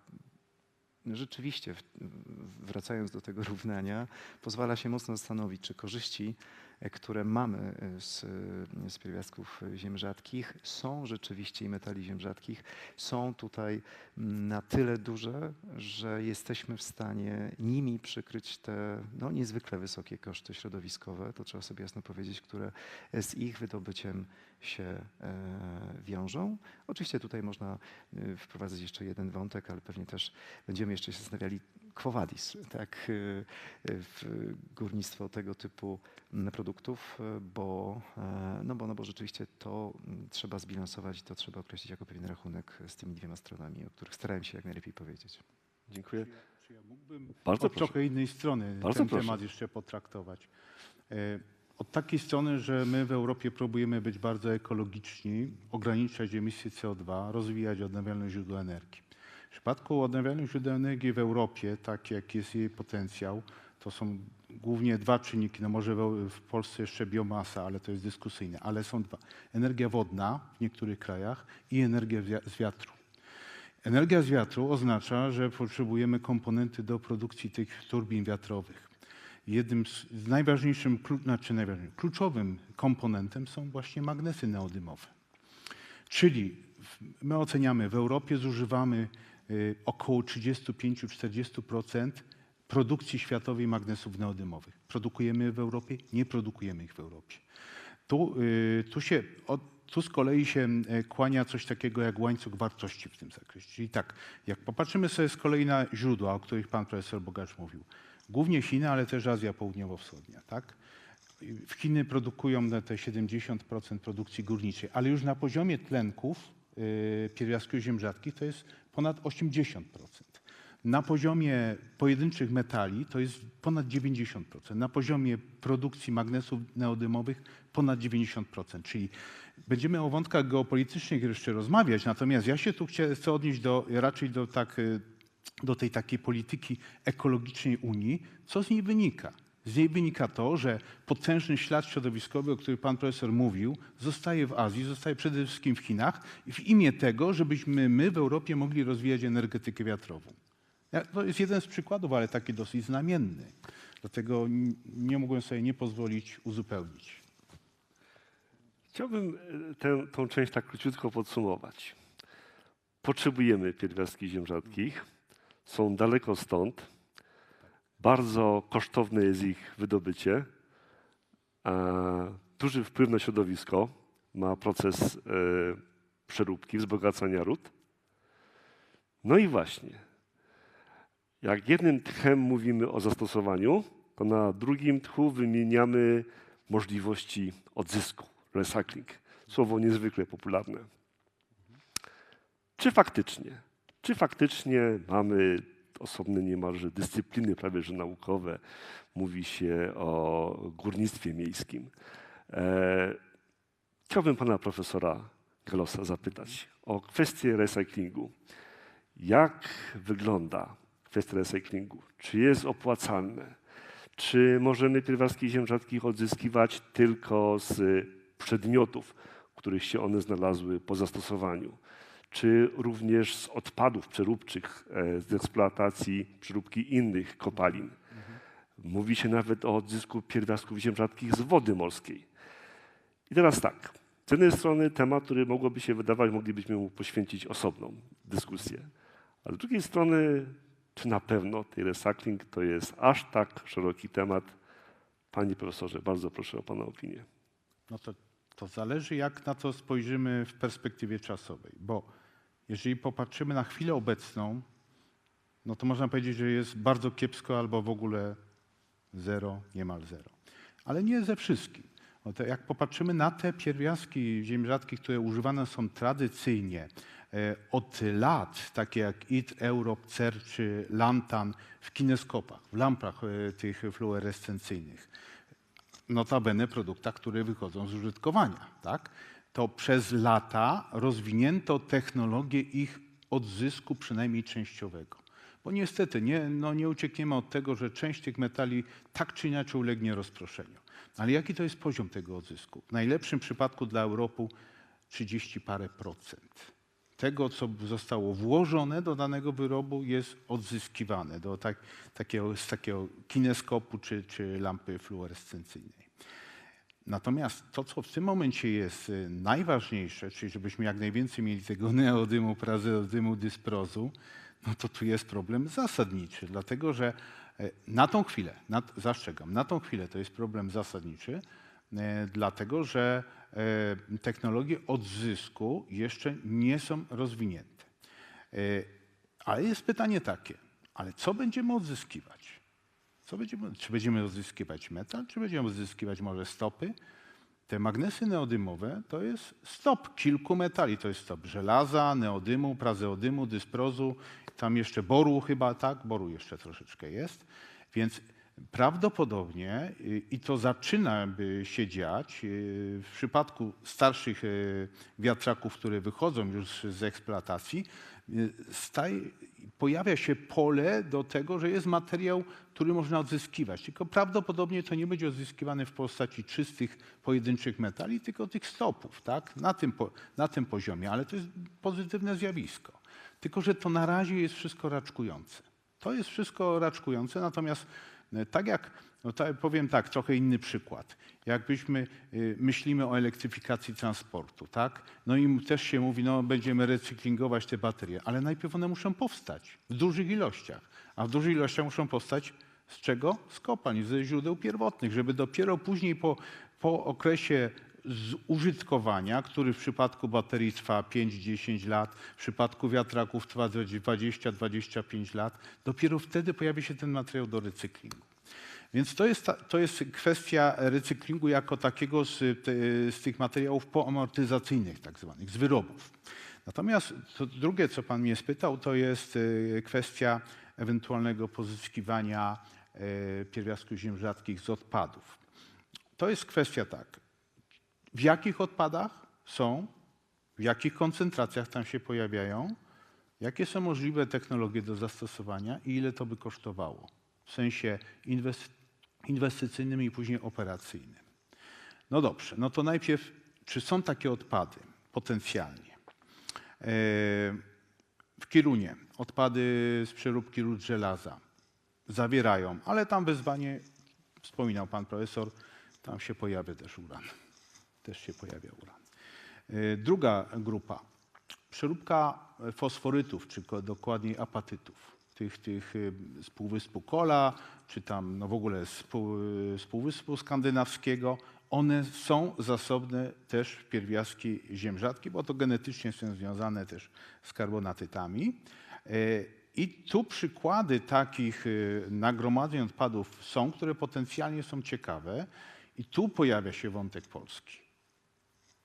rzeczywiście, wracając do tego równania, pozwala się mocno zastanowić, czy korzyści, które mamy z pierwiastków ziem rzadkich, są rzeczywiście i metali ziem rzadkich, są tutaj na tyle duże, że jesteśmy w stanie nimi przykryć te no, niezwykle wysokie koszty środowiskowe, to trzeba sobie jasno powiedzieć, które z ich wydobyciem się wiążą. Oczywiście tutaj można wprowadzać jeszcze jeden wątek, ale pewnie też będziemy jeszcze się zastanawiali quo vadis, tak, w górnictwo tego typu produktów, bo rzeczywiście to trzeba zbilansować i to trzeba określić jako pewien rachunek z tymi dwiema stronami, o których starałem się jak najlepiej powiedzieć. Dziękuję. Czy ja mógłbym Bardzo od proszę. trochę innej strony Bardzo ten proszę. temat jeszcze potraktować? Od takiej strony, że my w Europie próbujemy być bardzo ekologiczni, ograniczać emisję CO2, rozwijać odnawialne źródła energii. W przypadku odnawialnych źródeł energii w Europie, tak jak jest jej potencjał, to są głównie dwa czynniki, no może w Polsce jeszcze biomasa, ale to jest dyskusyjne, ale są dwa. Energia wodna w niektórych krajach i energia z wiatru. Energia z wiatru oznacza, że potrzebujemy komponenty do produkcji tych turbin wiatrowych. Jednym z najważniejszym, kluczowym komponentem są właśnie magnesy neodymowe. Czyli my oceniamy, w Europie zużywamy około 35-40% produkcji światowej magnesów neodymowych. Produkujemy w Europie? Nie produkujemy ich w Europie. Tu z kolei się kłania coś takiego jak łańcuch wartości w tym zakresie. Czyli tak, jak popatrzymy sobie z kolei na źródła, o których pan profesor Bogacz mówił, głównie Chiny, ale też Azja Południowo-Wschodnia, tak? W Chiny produkują te 70% produkcji górniczej, ale już na poziomie tlenków pierwiastków ziem rzadkich to jest ponad 80%. Na poziomie pojedynczych metali to jest ponad 90%. Na poziomie produkcji magnesów neodymowych ponad 90%. Czyli będziemy o wątkach geopolitycznych jeszcze rozmawiać, natomiast ja się tu chcę odnieść raczej do tej takiej polityki ekologicznej Unii. Co z niej wynika? Z niej wynika to, że potężny ślad środowiskowy, o którym pan profesor mówił, zostaje w Azji, zostaje przede wszystkim w Chinach w imię tego, żebyśmy my w Europie mogli rozwijać energetykę wiatrową. To jest jeden z przykładów, ale taki dosyć znamienny. Dlatego nie mogłem sobie nie pozwolić uzupełnić. Chciałbym tą część tak króciutko podsumować. Potrzebujemy pierwiastki ziem rzadkich, są daleko stąd, bardzo kosztowne jest ich wydobycie, duży wpływ na środowisko ma proces przeróbki, wzbogacania ród. No i właśnie, jak jednym tchem mówimy o zastosowaniu, to na drugim tchu wymieniamy możliwości odzysku, recycling. Słowo niezwykle popularne. Czy faktycznie mamy osobne niemalże dyscypliny, prawie że naukowe, mówi się o górnictwie miejskim. Chciałbym pana profesora Galosa zapytać o kwestię recyklingu. Jak wygląda kwestia recyklingu? Czy jest opłacalne? Czy możemy pierwiastki ziem rzadkich odzyskiwać tylko z przedmiotów, w których się one znalazły po zastosowaniu? Czy również z odpadów przeróbczych, z eksploatacji przeróbki innych kopalin? Mówi się nawet o odzysku pierwiastków ziem rzadkich z wody morskiej. I teraz tak, z jednej strony temat, który mogłoby się wydawać, moglibyśmy mu poświęcić osobną dyskusję. A z drugiej strony, czy na pewno ten recykling to jest aż tak szeroki temat? Panie profesorze, bardzo proszę o pana opinię. No to zależy, jak na to spojrzymy w perspektywie czasowej, bo jeżeli popatrzymy na chwilę obecną, no to można powiedzieć, że jest bardzo kiepsko albo w ogóle zero, niemal zero. Ale nie ze wszystkim. No to jak popatrzymy na te pierwiastki ziem rzadkich, które używane są tradycyjnie od lat, takie jak IT, Europe, CER czy Lantan w kineskopach, w lampach tych fluorescencyjnych, notabene produktach, które wychodzą z użytkowania, tak? To przez lata rozwinięto technologię ich odzysku przynajmniej częściowego. Bo niestety nie uciekniemy od tego, że część tych metali tak czy inaczej ulegnie rozproszeniu. Ale jaki to jest poziom tego odzysku? W najlepszym przypadku dla Europy 30 parę procent. Tego, co zostało włożone do danego wyrobu, jest odzyskiwane z takiego kineskopu czy lampy fluorescencyjnej. Natomiast to, co w tym momencie jest najważniejsze, czyli żebyśmy jak najwięcej mieli tego neodymu, prazeodymu, dysprozu, no to tu jest problem zasadniczy, dlatego że na tą chwilę, zastrzegam, na tą chwilę to jest problem zasadniczy, dlatego że technologie odzysku jeszcze nie są rozwinięte. Ale jest pytanie takie, ale co będziemy odzyskiwać? Czy będziemy odzyskiwać metal, czy będziemy odzyskiwać może stopy? Te magnesy neodymowe to jest stop kilku metali. To jest stop żelaza, neodymu, prazeodymu, dysprozu, tam jeszcze boru chyba, tak? Boru jeszcze troszeczkę jest. Więc prawdopodobnie, i to zaczyna się dziać, w przypadku starszych wiatraków, które wychodzą już z eksploatacji, pojawia się pole do tego, że jest materiał, który można odzyskiwać. Tylko prawdopodobnie to nie będzie odzyskiwane w postaci czystych, pojedynczych metali, tylko tych stopów, tak? Na tym poziomie, ale to jest pozytywne zjawisko. Tylko że to na razie jest wszystko raczkujące. To jest wszystko raczkujące, natomiast powiem tak, trochę inny przykład. Jakbyśmy myślimy o elektryfikacji transportu, tak? No i też się mówi, no będziemy recyklingować te baterie, ale najpierw one muszą powstać w dużych ilościach. A w dużych ilościach muszą powstać z czego? Z kopalń, ze źródeł pierwotnych, żeby dopiero później po okresie zużytkowania, który w przypadku baterii trwa 5-10 lat, w przypadku wiatraków trwa 20-25 lat, dopiero wtedy pojawi się ten materiał do recyklingu. Więc to jest kwestia recyklingu jako takiego z tych materiałów poamortyzacyjnych, tak zwanych, z wyrobów. Natomiast to drugie, co pan mnie spytał, to jest kwestia ewentualnego pozyskiwania pierwiastków ziem rzadkich z odpadów. To jest kwestia tak, w jakich odpadach są, w jakich koncentracjach tam się pojawiają, jakie są możliwe technologie do zastosowania i ile to by kosztowało w sensie inwestycyjnym i później operacyjnym. No dobrze, no to najpierw, czy są takie odpady potencjalnie? W Kirunie odpady z przeróbki rud żelaza zawierają, ale tam wezwanie, wspominał pan profesor, tam się pojawia też uran. też się pojawia uran. Druga grupa, przeróbka fosforytów, czy dokładniej apatytów, tych z Półwyspu Kola, czy tam no w ogóle z Półwyspu Skandynawskiego. One są zasobne też w pierwiastki ziem rzadkich, bo to genetycznie są związane też z karbonatytami. I tu przykłady takich nagromadzeń odpadów są, które potencjalnie są ciekawe. I tu pojawia się wątek Polski.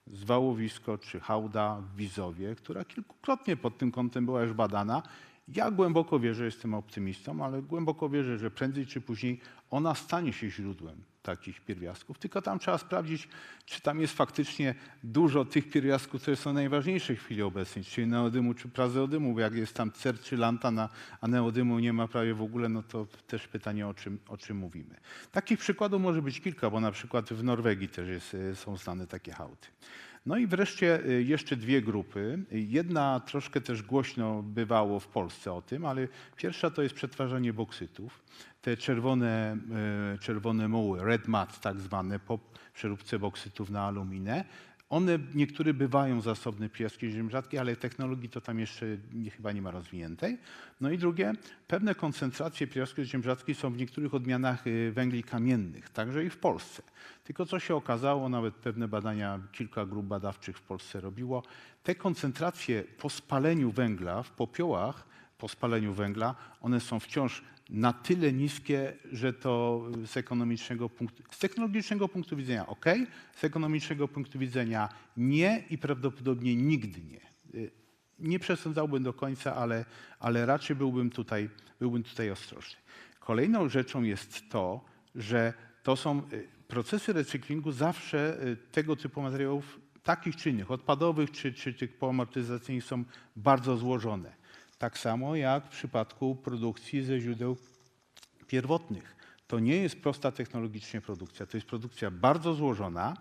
Zwałowisko czy hałda w Wizowie, która kilkukrotnie pod tym kątem była już badana. Ja głęboko wierzę, jestem optymistą, ale głęboko wierzę, że prędzej czy później ona stanie się źródłem takich pierwiastków. Tylko tam trzeba sprawdzić, czy tam jest faktycznie dużo tych pierwiastków, które są najważniejsze w chwili obecnej, czyli neodymu czy prazeodymu, bo jak jest tam cer czy lantan, a neodymu nie ma prawie w ogóle, no to też pytanie, o czym mówimy. Takich przykładów może być kilka, bo na przykład w Norwegii też są znane takie hałdy. No i wreszcie jeszcze dwie grupy. Jedna troszkę też głośno bywało w Polsce o tym, ale pierwsza to jest przetwarzanie boksytów. Te czerwone muły, red mud tak zwane, po przeróbce boksytów na aluminę. One niektóre bywają zasobne w pierwiastkach ziem rzadkich, ale technologii to tam jeszcze chyba nie ma rozwiniętej. No i drugie, pewne koncentracje pierwiastków ziem rzadkich są w niektórych odmianach węgli kamiennych, także i w Polsce. Tylko co się okazało, nawet pewne badania, kilka grup badawczych w Polsce robiło, te koncentracje po spaleniu węgla, w popiołach po spaleniu węgla, one są wciąż na tyle niskie, że to z technologicznego punktu widzenia ok, z ekonomicznego punktu widzenia nie i prawdopodobnie nigdy nie. Nie przesądzałbym do końca, ale raczej byłbym tutaj ostrożny. Kolejną rzeczą jest to, że to są procesy recyklingu zawsze tego typu materiałów, takich czy innych, odpadowych czy tych poamortyzacyjnych są bardzo złożone. Tak samo jak w przypadku produkcji ze źródeł pierwotnych. To nie jest prosta technologicznie produkcja. To jest produkcja bardzo złożona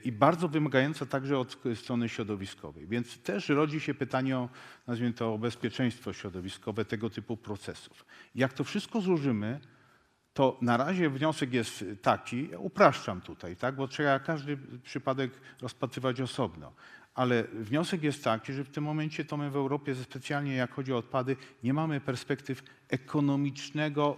i bardzo wymagająca także od strony środowiskowej. Więc też rodzi się pytanie o, nazwijmy to, o bezpieczeństwo środowiskowe tego typu procesów. Jak to wszystko złożymy, to na razie wniosek jest taki, ja upraszczam tutaj, tak, bo trzeba każdy przypadek rozpatrywać osobno. Ale wniosek jest taki, że w tym momencie to my w Europie, specjalnie jak chodzi o odpady, nie mamy perspektyw ekonomicznego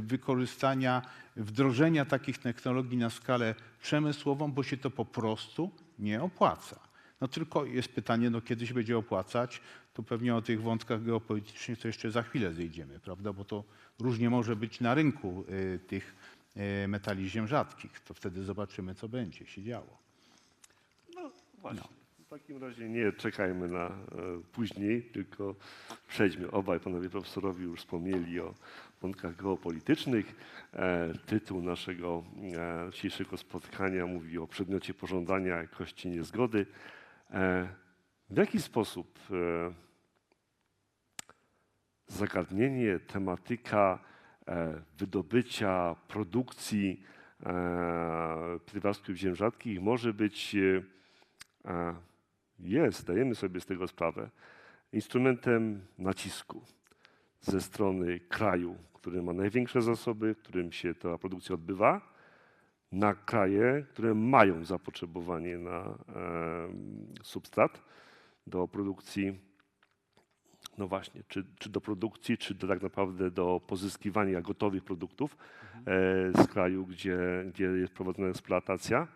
wykorzystania, wdrożenia takich technologii na skalę przemysłową, bo się to po prostu nie opłaca. No tylko jest pytanie, no kiedy się będzie opłacać, to pewnie o tych wątkach geopolitycznych to jeszcze za chwilę zejdziemy, prawda, bo to różnie może być na rynku tych metali ziem rzadkich. To wtedy zobaczymy, co będzie się działo. No właśnie. W takim razie nie czekajmy na później, tylko przejdźmy. Obaj panowie profesorowie już wspomnieli o wątkach geopolitycznych. Tytuł naszego dzisiejszego spotkania mówi o przedmiocie pożądania jakości niezgody. W jaki sposób zagadnienie, tematyka wydobycia, produkcji pierwiastków ziem rzadkich może być zdajemy sobie z tego sprawę, instrumentem nacisku ze strony kraju, który ma największe zasoby, w którym się ta produkcja odbywa, na kraje, które mają zapotrzebowanie na substrat do produkcji, no właśnie, czy do produkcji, czy tak naprawdę do pozyskiwania gotowych produktów z kraju, gdzie jest prowadzona eksploatacja.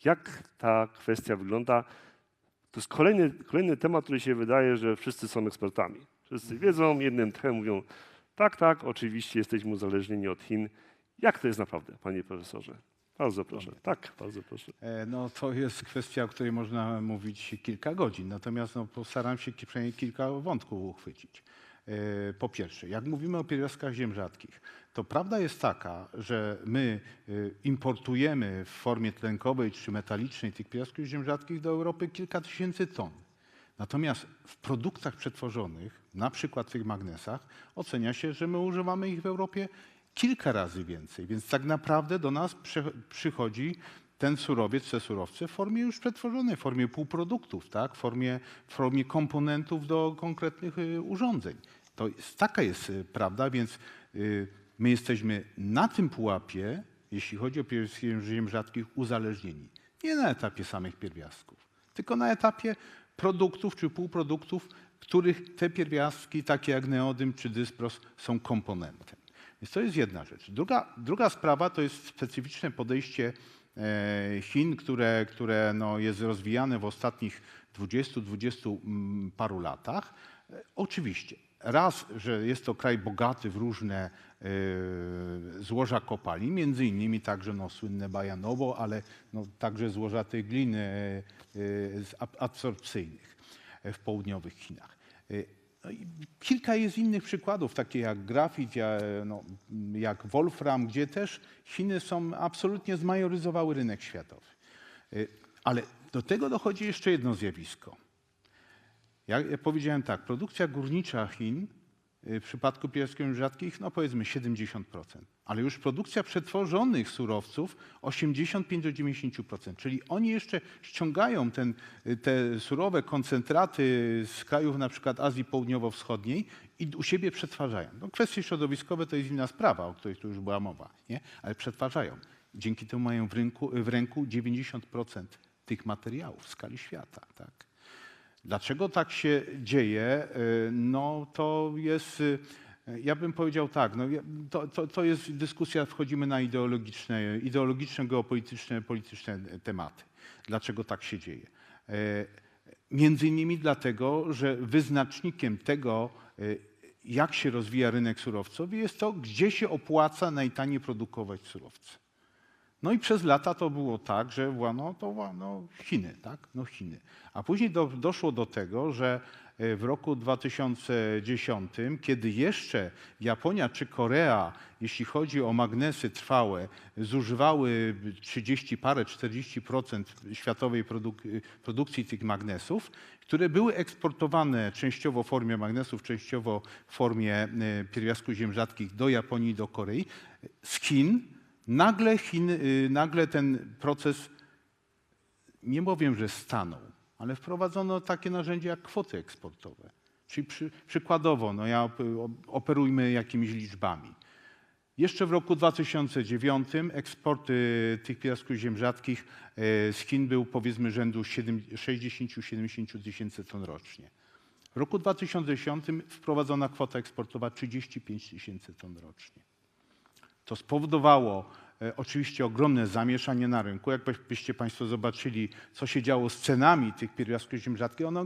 Jak ta kwestia wygląda? To jest kolejny temat, który się wydaje, że wszyscy są ekspertami. Wszyscy wiedzą, jednym tchem mówią, tak, oczywiście jesteśmy uzależnieni od Chin. Jak to jest naprawdę, panie profesorze? Bardzo proszę. Tak, bardzo proszę. No to jest kwestia, o której można mówić kilka godzin, natomiast no, postaram się przynajmniej kilka wątków uchwycić. Po pierwsze, jak mówimy o pierwiastkach ziem rzadkich, to prawda jest taka, że my importujemy w formie tlenkowej czy metalicznej tych pierwiastków ziem rzadkich do Europy kilka tysięcy ton. Natomiast w produktach przetworzonych, na przykład w tych magnesach, ocenia się, że my używamy ich w Europie kilka razy więcej. Więc tak naprawdę do nas przychodzi ten surowiec, te surowce w formie już przetworzonej, w formie półproduktów, tak? w formie komponentów do konkretnych urządzeń. Taka jest prawda, więc my jesteśmy na tym pułapie, jeśli chodzi o pierwiastki ziem rzadkich, uzależnieni. Nie na etapie samych pierwiastków, tylko na etapie produktów czy półproduktów, których te pierwiastki, takie jak neodym czy dyspros, są komponentem. Więc to jest jedna rzecz. Druga sprawa to jest specyficzne podejście Chin, które no jest rozwijane w ostatnich 20 paru latach. Oczywiście, raz, że jest to kraj bogaty w różne złoża kopalin, między innymi także no, słynne Bajanowo, ale no, także złoża tej gliny adsorpcyjnych w południowych Chinach. No i kilka jest innych przykładów, takie jak grafit, jak wolfram, gdzie też Chiny absolutnie zmajoryzowały rynek światowy. Ale do tego dochodzi jeszcze jedno zjawisko. Ja powiedziałem tak, produkcja górnicza Chin w przypadku pierwiastków rzadkich, no powiedzmy 70%, ale już produkcja przetworzonych surowców 85 do 90%, czyli oni jeszcze ściągają te surowe koncentraty z krajów na przykład Azji Południowo-Wschodniej i u siebie przetwarzają. No, kwestie środowiskowe to jest inna sprawa, o której tu już była mowa, nie? Ale przetwarzają. Dzięki temu mają w ręku 90% tych materiałów w skali świata. Tak? Dlaczego tak się dzieje? No to jest, ja bym powiedział tak, no to jest dyskusja, wchodzimy na ideologiczne, geopolityczne, polityczne tematy. Dlaczego tak się dzieje? Między innymi dlatego, że wyznacznikiem tego, jak się rozwija rynek surowcowy, jest to, gdzie się opłaca najtaniej produkować surowce. No i przez lata to było tak, że Chiny, tak? No Chiny. A później doszło do tego, że w roku 2010, kiedy jeszcze Japonia czy Korea, jeśli chodzi o magnesy trwałe, zużywały 40% światowej produkcji tych magnesów, które były eksportowane częściowo w formie magnesów, częściowo w formie pierwiastków ziem rzadkich do Japonii i do Korei, z Chin, nagle ten proces, nie powiem, że stanął, ale wprowadzono takie narzędzie jak kwoty eksportowe. Czyli przykładowo, operujmy jakimiś liczbami. Jeszcze w roku 2009 eksporty tych pierwiastków ziem rzadkich z Chin był powiedzmy rzędu 60-70 tysięcy ton rocznie. W roku 2010 wprowadzona kwota eksportowa 35 tysięcy ton rocznie. To spowodowało oczywiście ogromne zamieszanie na rynku. Jakbyście Państwo zobaczyli, co się działo z cenami tych pierwiastków ziem rzadkich, one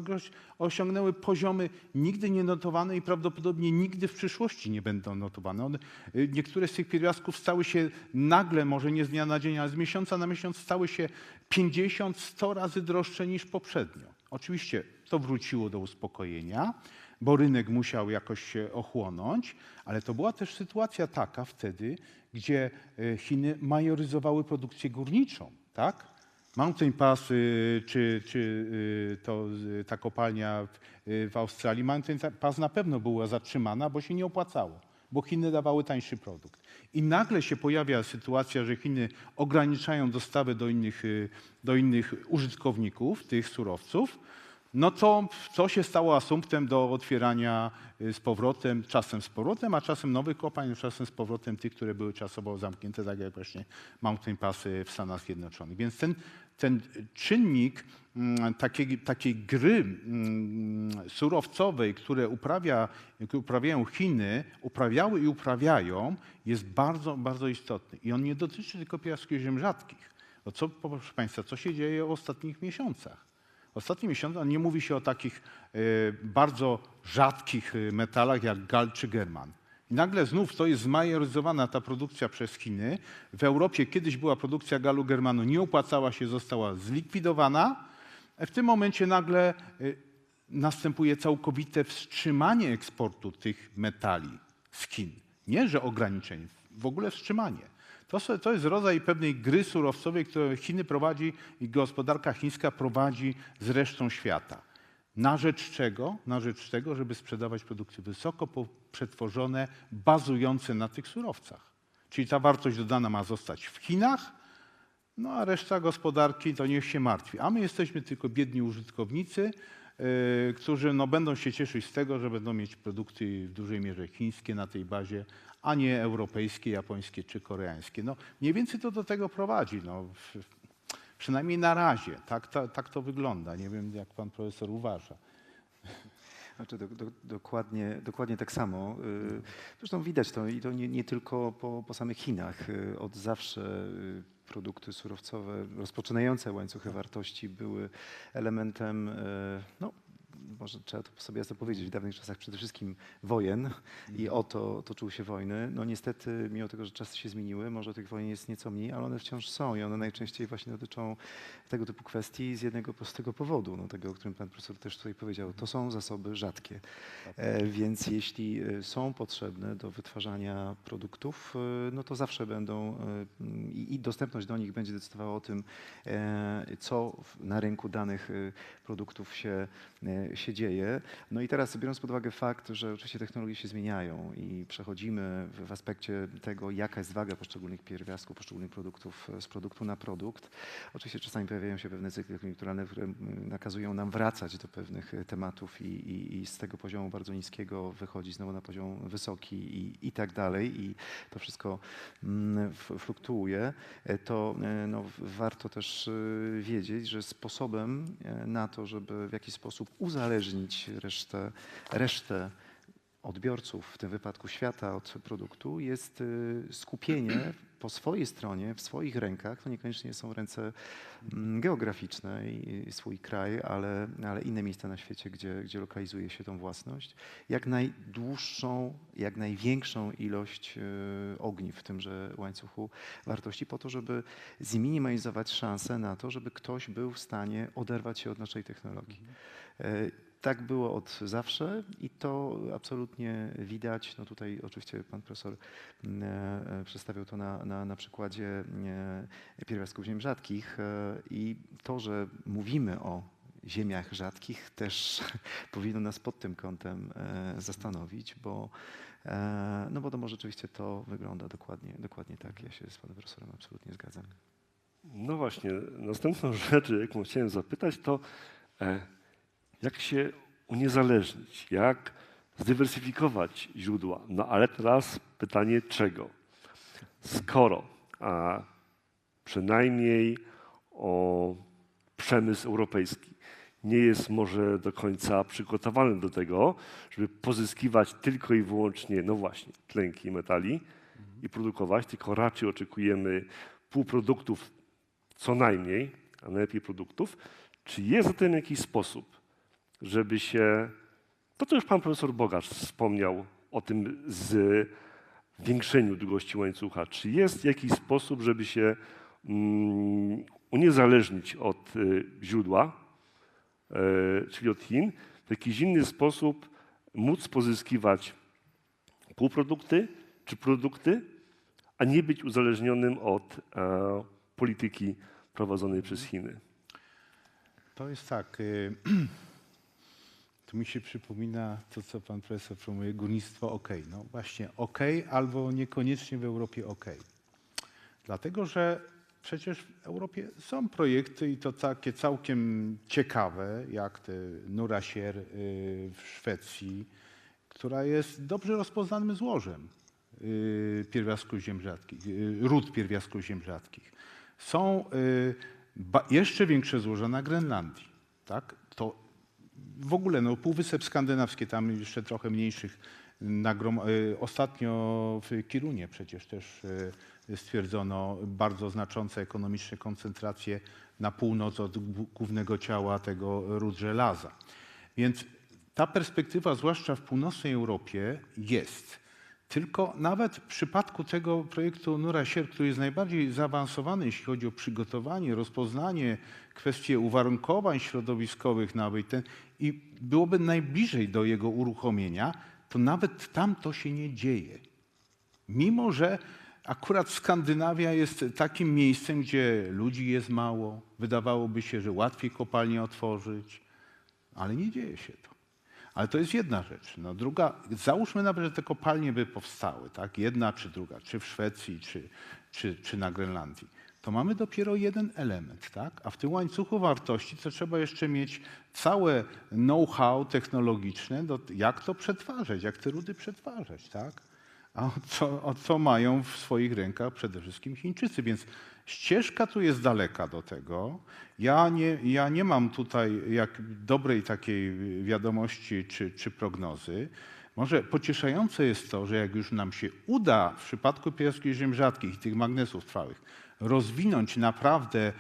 osiągnęły poziomy nigdy nie notowane i prawdopodobnie nigdy w przyszłości nie będą notowane. Niektóre z tych pierwiastków stały się nagle, może nie z dnia na dzień, ale z miesiąca na miesiąc stały się 50-100 razy droższe niż poprzednio. Oczywiście to wróciło do uspokojenia, bo rynek musiał jakoś się ochłonąć, ale to była też sytuacja taka wtedy, gdzie Chiny majoryzowały produkcję górniczą. Tak? Mountain Pass czy ta kopalnia w Australii, Mountain Pass na pewno była zatrzymana, bo się nie opłacało, bo Chiny dawały tańszy produkt. I nagle się pojawia sytuacja, że Chiny ograniczają dostawy do innych użytkowników tych surowców. No to się stało asumptem do otwierania z powrotem, czasem z powrotem, a czasem nowych kopalń, czasem z powrotem tych, które były czasowo zamknięte, tak jak właśnie Mountain Pass w Stanach Zjednoczonych. Więc ten czynnik takiej gry surowcowej, które uprawiają Chiny, uprawiały i uprawiają, jest bardzo, bardzo istotny. I on nie dotyczy tylko pierwiastków ziem rzadkich. Proszę Państwa, co się dzieje w ostatnich miesiącach? Ostatnie miesiące nie mówi się o takich bardzo rzadkich metalach jak gal czy german. I nagle znów to jest zmajoryzowana ta produkcja przez Chiny. W Europie kiedyś była produkcja galu germanu, nie opłacała się, została zlikwidowana. W tym momencie nagle następuje całkowite wstrzymanie eksportu tych metali z Chin. Nie, że ograniczenie, w ogóle wstrzymanie. To jest rodzaj pewnej gry surowcowej, którą Chiny prowadzi i gospodarka chińska prowadzi z resztą świata. Na rzecz czego? Na rzecz tego, żeby sprzedawać produkty wysoko przetworzone, bazujące na tych surowcach. Czyli ta wartość dodana ma zostać w Chinach, no a reszta gospodarki to niech się martwi. A my jesteśmy tylko biedni użytkownicy, którzy będą się cieszyć z tego, że będą mieć produkty w dużej mierze chińskie na tej bazie, a nie europejskie, japońskie czy koreańskie. Mniej więcej to do tego prowadzi. Przynajmniej na razie. Tak to wygląda. Nie wiem, jak pan profesor uważa. Znaczy, dokładnie tak samo. Zresztą widać to i to nie tylko po samych Chinach. Od zawsze produkty surowcowe rozpoczynające łańcuchy wartości były elementem, no, może trzeba to sobie jasno powiedzieć, w dawnych czasach przede wszystkim wojen i o to toczyły się wojny. No niestety, mimo tego, że czasy się zmieniły, może tych wojen jest nieco mniej, ale one wciąż są i one najczęściej właśnie dotyczą tego typu kwestii z jednego prostego powodu, no tego, o którym pan profesor też tutaj powiedział. To są zasoby rzadkie, więc jeśli są potrzebne do wytwarzania produktów, no to zawsze będą i dostępność do nich będzie decydowała o tym, co na rynku danych produktów się dzieje. No i teraz biorąc pod uwagę fakt, że oczywiście technologie się zmieniają i przechodzimy w aspekcie tego, jaka jest waga poszczególnych pierwiastków, poszczególnych produktów z produktu na produkt. Oczywiście czasami pojawiają się pewne cykly koniunkturalne, które nakazują nam wracać do pewnych tematów i z tego poziomu bardzo niskiego wychodzić znowu na poziom wysoki i tak dalej. I to wszystko fluktuuje. To no, warto też wiedzieć, że sposobem na to, żeby w jakiś sposób uzależnić resztę odbiorców, w tym wypadku świata, od produktu, jest skupienie po swojej stronie, w swoich rękach, to niekoniecznie są ręce geograficzne i swój kraj, ale inne miejsca na świecie, gdzie lokalizuje się tą własność, jak najdłuższą, jak największą ilość ogniw w tymże łańcuchu wartości po to, żeby zminimalizować szanse na to, żeby ktoś był w stanie oderwać się od naszej technologii. Tak było od zawsze i to absolutnie widać. No tutaj oczywiście pan profesor przedstawił to na przykładzie pierwiastków ziem rzadkich i to, że mówimy o ziemiach rzadkich też powinno nas pod tym kątem zastanowić, bo rzeczywiście to wygląda dokładnie tak. Ja się z panem profesorem absolutnie zgadzam. No właśnie, następną rzecz, jaką chciałem zapytać, to jak się uniezależnić, jak zdywersyfikować źródła. No ale teraz pytanie czego? Skoro przynajmniej przemysł europejski nie jest może do końca przygotowany do tego, żeby pozyskiwać tylko i wyłącznie, no właśnie, tlenki i metali i produkować, tylko raczej oczekujemy półproduktów co najmniej, a najlepiej produktów. Czy jest zatem jakiś sposób, żeby się, to już pan profesor Bogacz wspomniał o tym zwiększeniu długości łańcucha, czy jest jakiś sposób, żeby się uniezależnić od źródła, czyli od Chin, w jakiś inny sposób móc pozyskiwać półprodukty czy produkty, a nie być uzależnionym od polityki prowadzonej przez Chiny? To jest tak. To mi się przypomina to, co pan profesor promuje, górnictwo OK. No właśnie OK albo niekoniecznie w Europie OK. Dlatego, że przecież w Europie są projekty i to takie całkiem ciekawe, jak te Nurasier w Szwecji, która jest dobrze rozpoznanym złożem pierwiastków ziem rzadkich, ród pierwiastków ziem rzadkich. Są jeszcze większe złoża na Grenlandii. Tak? To w ogóle no, Półwysep Skandynawski, tam jeszcze trochę mniejszych. Ostatnio w Kirunie przecież też stwierdzono bardzo znaczące ekonomiczne koncentracje na północ od głównego ciała tego ród żelaza. Więc ta perspektywa, zwłaszcza w północnej Europie, jest. Tylko nawet w przypadku tego projektu Nurasier, który jest najbardziej zaawansowany, jeśli chodzi o przygotowanie, rozpoznanie, kwestie uwarunkowań środowiskowych i byłoby najbliżej do jego uruchomienia, to nawet tam to się nie dzieje. Mimo że akurat Skandynawia jest takim miejscem, gdzie ludzi jest mało, wydawałoby się, że łatwiej kopalnię otworzyć, ale nie dzieje się to. Ale to jest jedna rzecz. No druga, załóżmy nawet, że te kopalnie by powstały, tak? Jedna czy druga, czy w Szwecji, czy na Grenlandii. To mamy dopiero jeden element, tak? A w tym łańcuchu wartości to trzeba jeszcze mieć całe know-how technologiczne, jak to przetwarzać, jak te rudy przetwarzać, tak? A co mają w swoich rękach przede wszystkim Chińczycy. Więc Ścieżka tu jest daleka do tego. Ja nie mam tutaj dobrej takiej wiadomości czy prognozy. Może pocieszające jest to, że jak już nam się uda w przypadku pierwiastków ziem rzadkich i tych magnesów trwałych rozwinąć naprawdę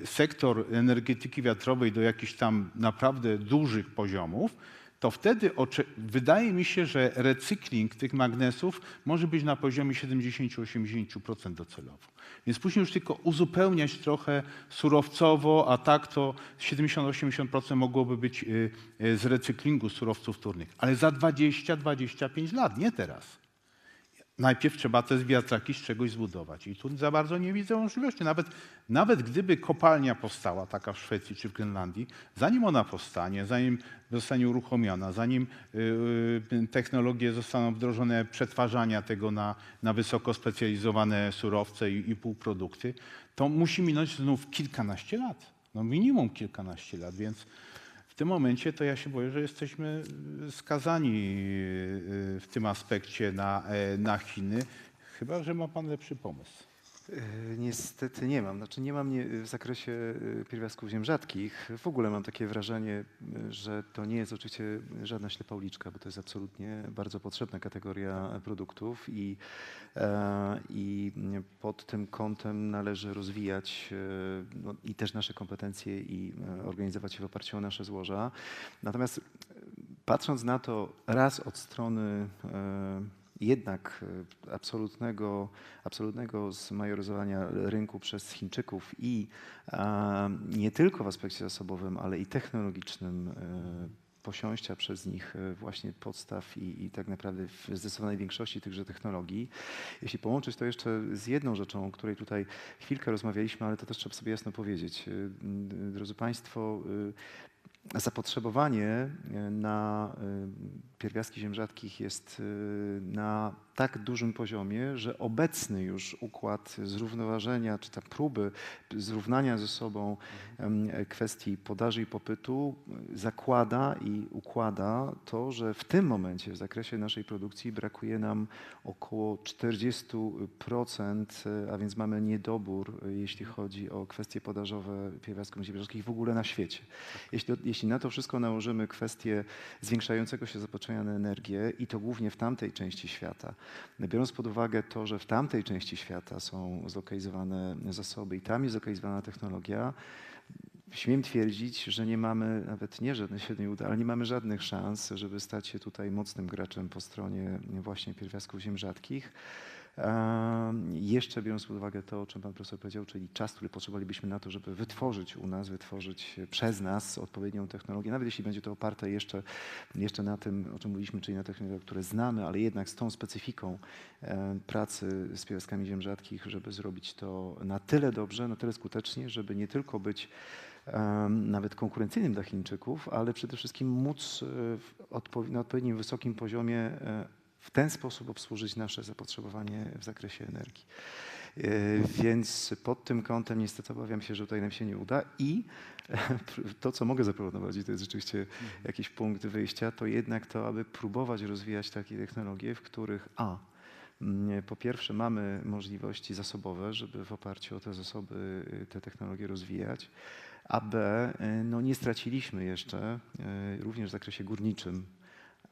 sektor energetyki wiatrowej do jakichś tam naprawdę dużych poziomów, to wtedy wydaje mi się, że recykling tych magnesów może być na poziomie 70-80% docelowo. Więc później już tylko uzupełniać trochę surowcowo, a tak to 70-80% mogłoby być z recyklingu surowców wtórnych. Ale za 20-25 lat, nie teraz. Najpierw trzeba te wiatraki z czegoś zbudować. I tu za bardzo nie widzę możliwości. Nawet gdyby kopalnia powstała, taka w Szwecji czy w Grenlandii, zanim ona powstanie, zanim zostanie uruchomiona, zanim technologie zostaną wdrożone przetwarzania tego na wysoko specjalizowane surowce i półprodukty, to musi minąć znów kilkanaście lat. No minimum kilkanaście lat, więc w tym momencie to ja się boję, że jesteśmy skazani w tym aspekcie na Chiny, chyba że ma pan lepszy pomysł. Niestety nie mam. Znaczy nie mam w zakresie pierwiastków ziem rzadkich. W ogóle mam takie wrażenie, że to nie jest oczywiście żadna ślepa uliczka, bo to jest absolutnie bardzo potrzebna kategoria produktów i pod tym kątem należy rozwijać i też nasze kompetencje i organizować się w oparciu o nasze złoża. Natomiast patrząc na to raz od strony jednak absolutnego zmajoryzowania rynku przez Chińczyków i nie tylko w aspekcie zasobowym, ale i technologicznym posiąścia przez nich właśnie podstaw i tak naprawdę w zdecydowanej większości tychże technologii. Jeśli połączyć to jeszcze z jedną rzeczą, o której tutaj chwilkę rozmawialiśmy, ale to też trzeba sobie jasno powiedzieć. Drodzy Państwo, zapotrzebowanie na pierwiastki ziem rzadkich jest na tak dużym poziomie, że obecny już układ zrównoważenia, czy te próby zrównania ze sobą kwestii podaży i popytu zakłada i układa to, że w tym momencie w zakresie naszej produkcji brakuje nam około 40%, a więc mamy niedobór, jeśli chodzi o kwestie podażowe pierwiastków ziem rzadkich w ogóle na świecie. Jeśli na to wszystko nałożymy kwestię zwiększającego się zapotrzebowania na energię i to głównie w tamtej części świata, biorąc pod uwagę to, że w tamtej części świata są zlokalizowane zasoby i tam jest zlokalizowana technologia, śmiem twierdzić, że nie mamy, nawet nie żadnej średniej uda, ale nie mamy żadnych szans, żeby stać się tutaj mocnym graczem po stronie właśnie pierwiastków ziem rzadkich. Jeszcze biorąc pod uwagę to, o czym pan profesor powiedział, czyli czas, który potrzebowalibyśmy na to, żeby wytworzyć u nas, wytworzyć przez nas odpowiednią technologię, nawet jeśli będzie to oparte jeszcze na tym, o czym mówiliśmy, czyli na technologiach, które znamy, ale jednak z tą specyfiką pracy z pierwiastkami ziem rzadkich, żeby zrobić to na tyle dobrze, na tyle skutecznie, żeby nie tylko być nawet konkurencyjnym dla Chińczyków, ale przede wszystkim móc na odpowiednim wysokim poziomie w ten sposób obsłużyć nasze zapotrzebowanie w zakresie energii. Więc pod tym kątem niestety obawiam się, że tutaj nam się nie uda i to, co mogę zaproponować, i to jest rzeczywiście jakiś punkt wyjścia, to jednak to, aby próbować rozwijać takie technologie, w których po pierwsze mamy możliwości zasobowe, żeby w oparciu o te zasoby te technologie rozwijać, a B, no nie straciliśmy jeszcze również w zakresie górniczym,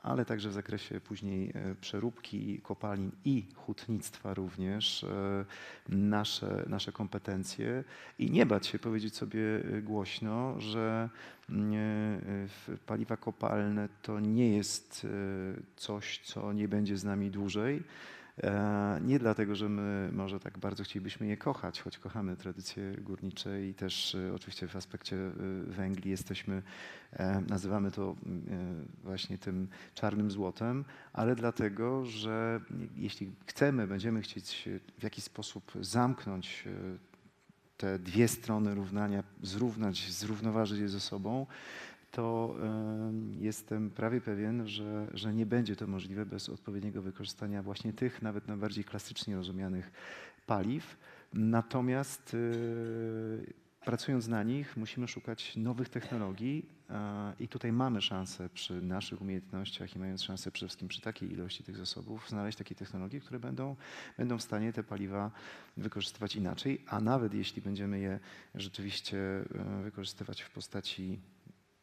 ale także w zakresie później przeróbki kopalin i hutnictwa również nasze kompetencje i nie bać się powiedzieć sobie głośno, że paliwa kopalne to nie jest coś, co nie będzie z nami dłużej. Nie dlatego, że my może tak bardzo chcielibyśmy je kochać, choć kochamy tradycje górnicze i też oczywiście w aspekcie węgli nazywamy to właśnie tym czarnym złotem, ale dlatego, że jeśli będziemy chcieć w jakiś sposób zamknąć te dwie strony równania, zrównoważyć je ze sobą, to jestem prawie pewien, że nie będzie to możliwe bez odpowiedniego wykorzystania właśnie tych nawet najbardziej klasycznie rozumianych paliw. Natomiast pracując na nich, musimy szukać nowych technologii i tutaj mamy szansę przy naszych umiejętnościach i mając szansę przede wszystkim przy takiej ilości tych zasobów znaleźć takie technologie, które będą w stanie te paliwa wykorzystywać inaczej, a nawet jeśli będziemy je rzeczywiście wykorzystywać w postaci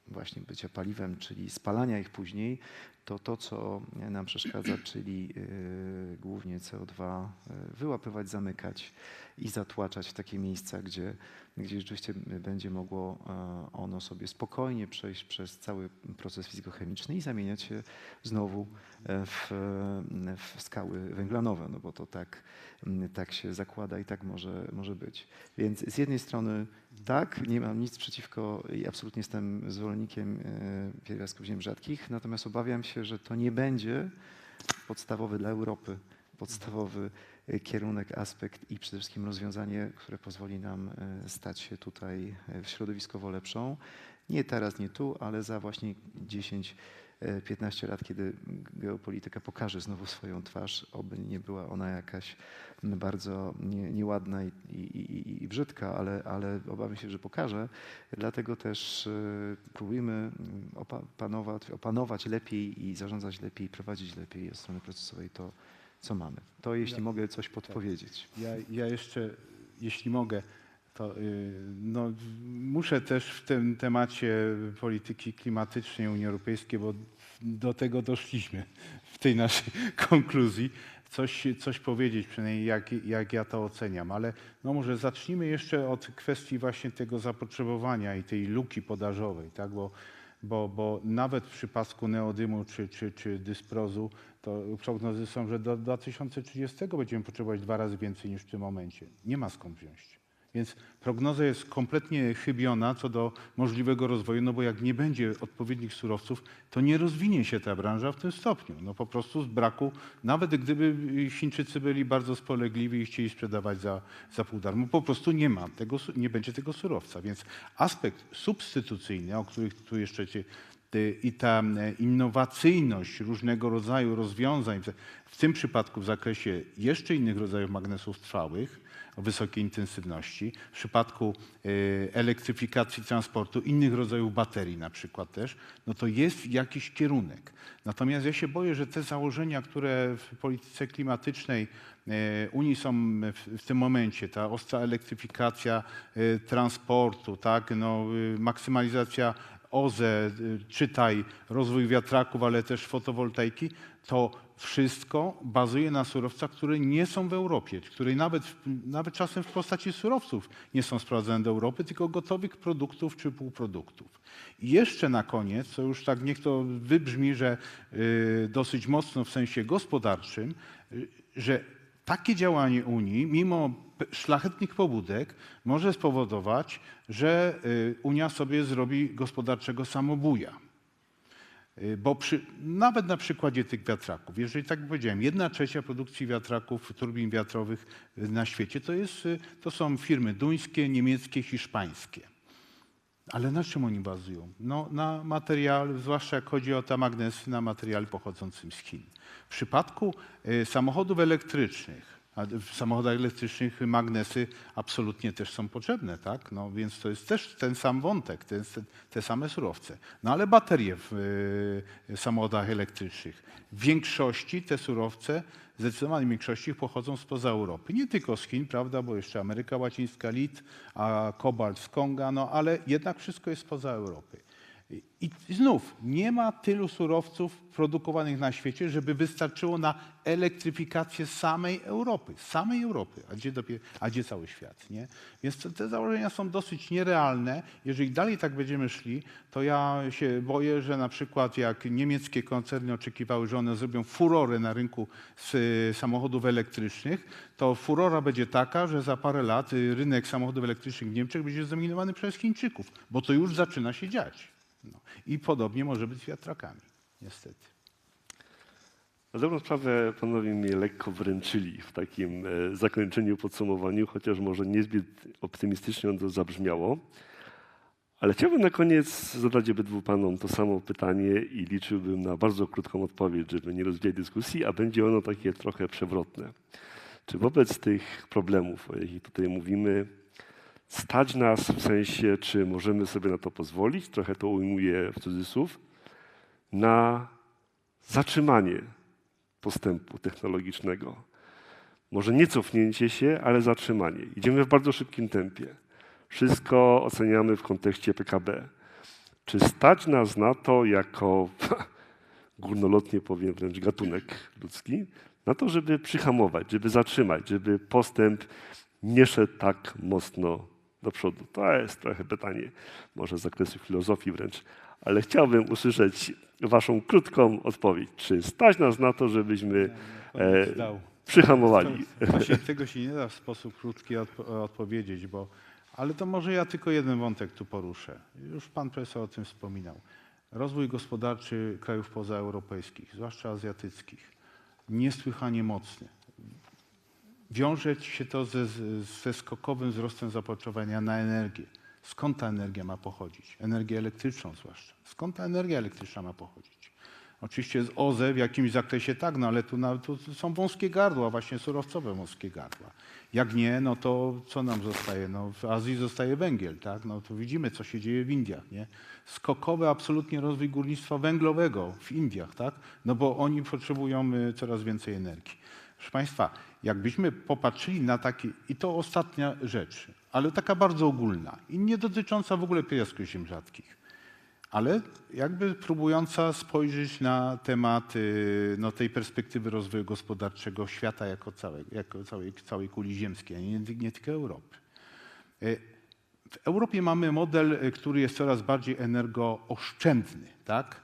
właśnie bycia paliwem, czyli spalania ich później, to co nam przeszkadza, czyli głównie CO2, wyłapywać, zamykać i zatłaczać w takie miejsca, gdzie rzeczywiście będzie mogło ono sobie spokojnie przejść przez cały proces fizykochemiczny i zamieniać się znowu w skały węglanowe, no bo to tak się zakłada i tak może być. Więc z jednej strony tak, nie mam nic przeciwko i absolutnie jestem zwolennikiem pierwiastków ziem rzadkich, natomiast obawiam się, że to nie będzie podstawowy dla Europy, podstawowy kierunek, aspekt i przede wszystkim rozwiązanie, które pozwoli nam stać się tutaj środowiskowo lepszą. Nie teraz, nie tu, ale za właśnie 10-15 lat, kiedy geopolityka pokaże znowu swoją twarz, oby nie była ona jakaś bardzo nieładna i brzydka, ale obawiam się, że pokaże. Dlatego też próbujmy opanować lepiej i zarządzać lepiej, prowadzić lepiej od strony procesowej to, co mamy. To jeśli mogę coś podpowiedzieć. Ja jeszcze, jeśli mogę, to no, muszę też w tym temacie polityki klimatycznej Unii Europejskiej, bo do tego doszliśmy w tej naszej konkluzji, coś powiedzieć, przynajmniej jak ja to oceniam. Ale no może zacznijmy jeszcze od kwestii właśnie tego zapotrzebowania i tej luki podażowej, tak? Bo nawet w przypadku neodymu czy dysprozu to prognozy są, że do 2030 będziemy potrzebować 2 razy więcej niż w tym momencie. Nie ma skąd wziąć. Więc prognoza jest kompletnie chybiona co do możliwego rozwoju, no bo jak nie będzie odpowiednich surowców, to nie rozwinie się ta branża w tym stopniu. No po prostu z braku, nawet gdyby Chińczycy byli bardzo spolegliwi i chcieli sprzedawać za pół darmo, po prostu nie będzie tego surowca. Więc aspekt substytucyjny, o których tu jeszcze i ta innowacyjność różnego rodzaju rozwiązań, w tym przypadku w zakresie jeszcze innych rodzajów magnesów trwałych, o wysokiej intensywności, w przypadku elektryfikacji transportu, innych rodzajów baterii na przykład też, no to jest jakiś kierunek. Natomiast ja się boję, że te założenia, które w polityce klimatycznej Unii są w tym momencie, ta ostra elektryfikacja transportu, tak, no, maksymalizacja OZE, czytaj rozwój wiatraków, ale też fotowoltaiki, to wszystko bazuje na surowcach, które nie są w Europie, które nawet czasem w postaci surowców nie są sprowadzane do Europy, tylko gotowych produktów czy półproduktów. I jeszcze na koniec, co już tak niech to wybrzmi, że dosyć mocno w sensie gospodarczym, że takie działanie Unii, mimo szlachetnych pobudek, może spowodować, że Unia sobie zrobi gospodarczego samobuja. Bo nawet na przykładzie tych wiatraków, jeżeli tak jak powiedziałem, 1/3 produkcji wiatraków, turbin wiatrowych na świecie to są firmy duńskie, niemieckie, hiszpańskie. Ale na czym oni bazują? No, na materiale, zwłaszcza jak chodzi o te magnesy, na materiale pochodzącym z Chin. W przypadku samochodów elektrycznych, a w samochodach elektrycznych magnesy absolutnie też są potrzebne, tak? No, więc to jest też ten sam wątek, te same surowce. No ale baterie w samochodach elektrycznych. W większości te surowce, w zdecydowanej większości pochodzą spoza Europy. Nie tylko z Chin, prawda, bo jeszcze Ameryka Łacińska, lit, a kobalt z Konga, no ale jednak wszystko jest spoza Europy. I znów nie ma tylu surowców produkowanych na świecie, żeby wystarczyło na elektryfikację samej Europy, a gdzie cały świat, nie? Więc te założenia są dosyć nierealne. Jeżeli dalej tak będziemy szli, to ja się boję, że na przykład jak niemieckie koncerny oczekiwały, że one zrobią furorę na rynku samochodów elektrycznych, to furora będzie taka, że za parę lat rynek samochodów elektrycznych w Niemczech będzie zdominowany przez Chińczyków, bo to już zaczyna się dziać. No. I podobnie może być z wiatrakami, niestety. Na dobrą sprawę panowie mnie lekko wręczyli w takim zakończeniu, podsumowaniu, chociaż może niezbyt optymistycznie to zabrzmiało. Ale chciałbym na koniec zadać obydwu panom to samo pytanie i liczyłbym na bardzo krótką odpowiedź, żeby nie rozwijać dyskusji, a będzie ono takie trochę przewrotne. Czy wobec tych problemów, o jakich tutaj mówimy, stać nas w sensie, czy możemy sobie na to pozwolić, trochę to ujmuję w cudzysłów, na zatrzymanie postępu technologicznego. Może nie cofnięcie się, ale zatrzymanie. Idziemy w bardzo szybkim tempie. Wszystko oceniamy w kontekście PKB. Czy stać nas na to jako, górnolotnie powiem wręcz gatunek ludzki, na to, żeby przyhamować, żeby zatrzymać, żeby postęp nie szedł tak mocno do przodu? To jest trochę pytanie, może z zakresu filozofii wręcz, ale chciałbym usłyszeć waszą krótką odpowiedź. Czy stać nas na to, żebyśmy przyhamowali? Właśnie tego się nie da w sposób krótki odpowiedzieć, ale to może ja tylko jeden wątek tu poruszę. Już pan profesor o tym wspominał. Rozwój gospodarczy krajów pozaeuropejskich, zwłaszcza azjatyckich, niesłychanie mocny. Wiąże się to ze skokowym wzrostem zapotrzebowania na energię. Skąd ta energia ma pochodzić? Energię elektryczną zwłaszcza. Skąd ta energia elektryczna ma pochodzić? Oczywiście z OZE w jakimś zakresie tak, no ale tu są wąskie gardła, właśnie surowcowe wąskie gardła. Jak nie, no to co nam zostaje? No w Azji zostaje węgiel, tak? No to widzimy, co się dzieje w Indiach, nie? Skokowy absolutnie rozwój górnictwa węglowego w Indiach, tak? No bo oni potrzebują coraz więcej energii. Proszę Państwa, jakbyśmy popatrzyli na takie, i to ostatnia rzecz, ale taka bardzo ogólna i nie dotycząca w ogóle piasków ziem rzadkich, ale jakby próbująca spojrzeć na temat tej perspektywy rozwoju gospodarczego świata jako całej kuli ziemskiej, a nie tylko Europy. W Europie mamy model, który jest coraz bardziej energooszczędny, tak?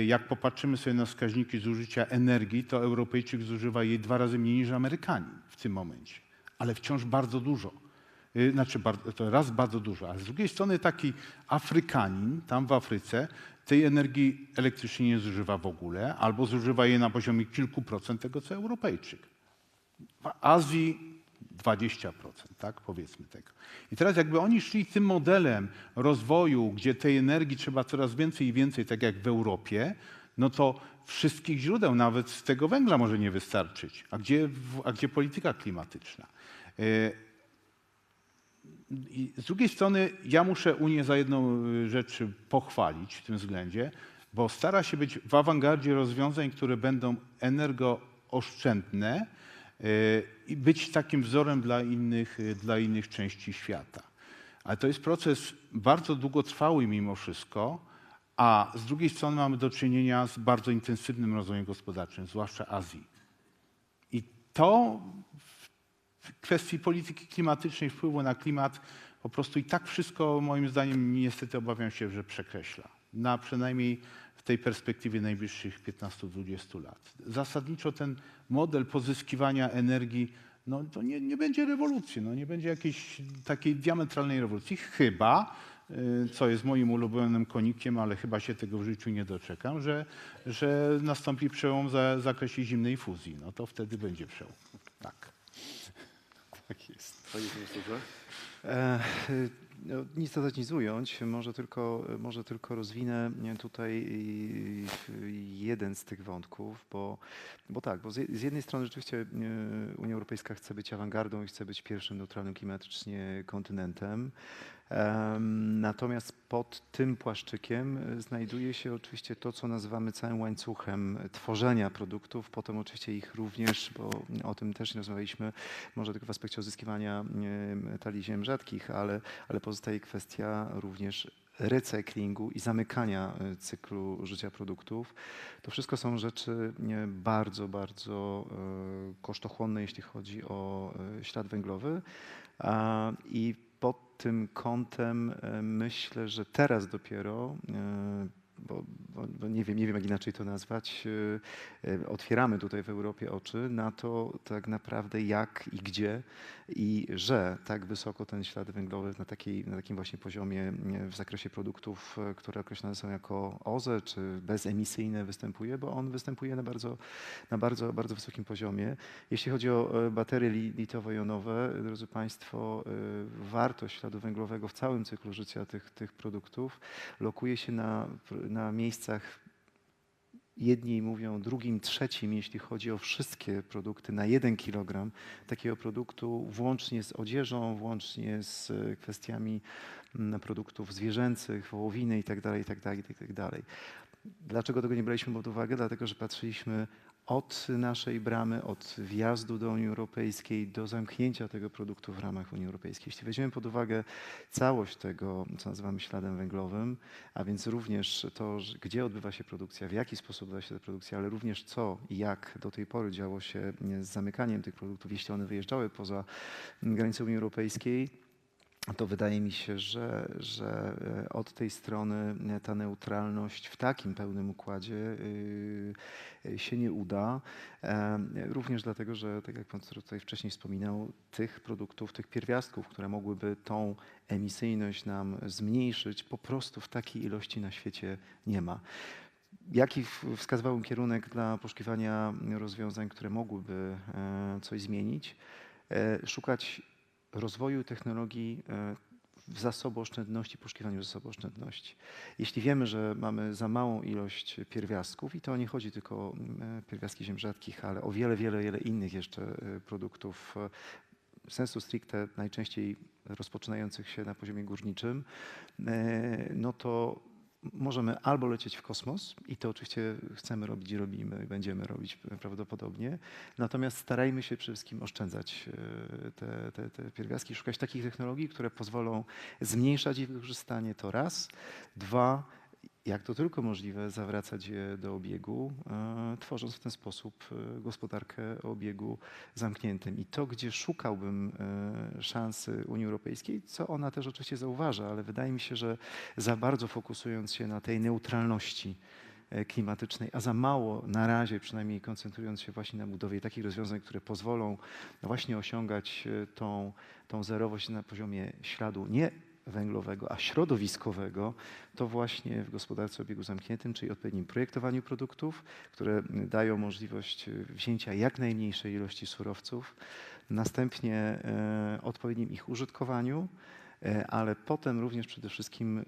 Jak popatrzymy sobie na wskaźniki zużycia energii, to Europejczyk zużywa jej 2 razy mniej niż Amerykanin w tym momencie, ale wciąż bardzo dużo. Znaczy, to raz bardzo dużo, a z drugiej strony taki Afrykanin tam w Afryce tej energii elektrycznej nie zużywa w ogóle, albo zużywa jej na poziomie kilku procent tego, co Europejczyk. W Azji 20%, tak, powiedzmy tego. I teraz jakby oni szli tym modelem rozwoju, gdzie tej energii trzeba coraz więcej i więcej, tak jak w Europie, no to wszystkich źródeł, nawet z tego węgla może nie wystarczyć. A gdzie polityka klimatyczna? I z drugiej strony ja muszę Unię za jedną rzecz pochwalić w tym względzie, bo stara się być w awangardzie rozwiązań, które będą energooszczędne i być takim wzorem dla innych części świata. Ale to jest proces bardzo długotrwały mimo wszystko, a z drugiej strony mamy do czynienia z bardzo intensywnym rozwojem gospodarczym, zwłaszcza Azji. I to w kwestii polityki klimatycznej, wpływu na klimat, po prostu i tak wszystko moim zdaniem niestety obawiam się, że przekreśla. Przynajmniej w tej perspektywie najbliższych 15-20 lat. Zasadniczo ten model pozyskiwania energii, no to nie będzie rewolucji, no nie będzie jakiejś takiej diametralnej rewolucji, chyba, co jest moim ulubionym konikiem, ale chyba się tego w życiu nie doczekam, że nastąpi przełom w zakresie zimnej fuzji. No to wtedy będzie przełom. Tak. Tak jest. Panie profesorze? Nic dodać, nic ująć. Może tylko rozwinę tutaj jeden z tych wątków, bo z jednej strony rzeczywiście Unia Europejska chce być awangardą i chce być pierwszym neutralnym klimatycznie kontynentem. Natomiast pod tym płaszczykiem znajduje się oczywiście to, co nazywamy całym łańcuchem tworzenia produktów, potem oczywiście ich również, bo o tym też rozmawialiśmy, może tylko w aspekcie uzyskiwania metali ziem rzadkich, ale pozostaje kwestia również recyklingu i zamykania cyklu życia produktów. To wszystko są rzeczy bardzo, bardzo kosztochłonne, jeśli chodzi o ślad węglowy. I pod tym kątem myślę, że teraz dopiero, bo nie wiem jak inaczej to nazwać, otwieramy tutaj w Europie oczy na to tak naprawdę jak i gdzie i że tak wysoko ten ślad węglowy na takim właśnie poziomie w zakresie produktów, które określane są jako OZE czy bezemisyjne występuje, bo on występuje na bardzo, bardzo wysokim poziomie. Jeśli chodzi o baterie litowo-jonowe, drodzy Państwo, wartość śladu węglowego w całym cyklu życia tych produktów lokuje się na miejscach jedni mówią drugim, trzecim, jeśli chodzi o wszystkie produkty na 1 kg takiego produktu, włącznie z odzieżą, włącznie z kwestiami produktów zwierzęcych, wołowiny itd., itd., itd. Dlaczego tego nie braliśmy pod uwagę? Dlatego, że patrzyliśmy od naszej bramy, od wjazdu do Unii Europejskiej do zamknięcia tego produktu w ramach Unii Europejskiej. Jeśli weźmiemy pod uwagę całość tego, co nazywamy śladem węglowym, a więc również to, gdzie odbywa się produkcja, w jaki sposób odbywa się ta produkcja, ale również co i jak do tej pory działo się z zamykaniem tych produktów, jeśli one wyjeżdżały poza granicę Unii Europejskiej, to wydaje mi się, że od tej strony ta neutralność w takim pełnym układzie się nie uda. Również dlatego, że tak jak pan tutaj wcześniej wspominał, tych produktów, tych pierwiastków, które mogłyby tą emisyjność nam zmniejszyć, po prostu w takiej ilości na świecie nie ma. Jaki wskazywałbym kierunek dla poszukiwania rozwiązań, które mogłyby coś zmienić? Szukać rozwoju technologii w zasobooszczędności, poszukiwaniu zasobooszczędności. Jeśli wiemy, że mamy za małą ilość pierwiastków, i to nie chodzi tylko o pierwiastki ziem rzadkich, ale o wiele, wiele, wiele innych jeszcze produktów, sensu stricte najczęściej rozpoczynających się na poziomie górniczym, no to możemy albo lecieć w kosmos i to oczywiście chcemy robić i robimy, będziemy robić prawdopodobnie, natomiast starajmy się przede wszystkim oszczędzać te pierwiastki, szukać takich technologii, które pozwolą zmniejszać ich wykorzystanie, to raz. Dwa, jak to tylko możliwe, zawracać je do obiegu, tworząc w ten sposób gospodarkę o obiegu zamkniętym. I to, gdzie szukałbym szansy Unii Europejskiej, co ona też oczywiście zauważa, ale wydaje mi się, że za bardzo fokusując się na tej neutralności klimatycznej, a za mało na razie przynajmniej koncentrując się właśnie na budowie takich rozwiązań, które pozwolą właśnie osiągać tą zerowość na poziomie śladu nie węglowego, a środowiskowego, to właśnie w gospodarce o obiegu zamkniętym, czyli odpowiednim projektowaniu produktów, które dają możliwość wzięcia jak najmniejszej ilości surowców, następnie odpowiednim ich użytkowaniu, ale potem również przede wszystkim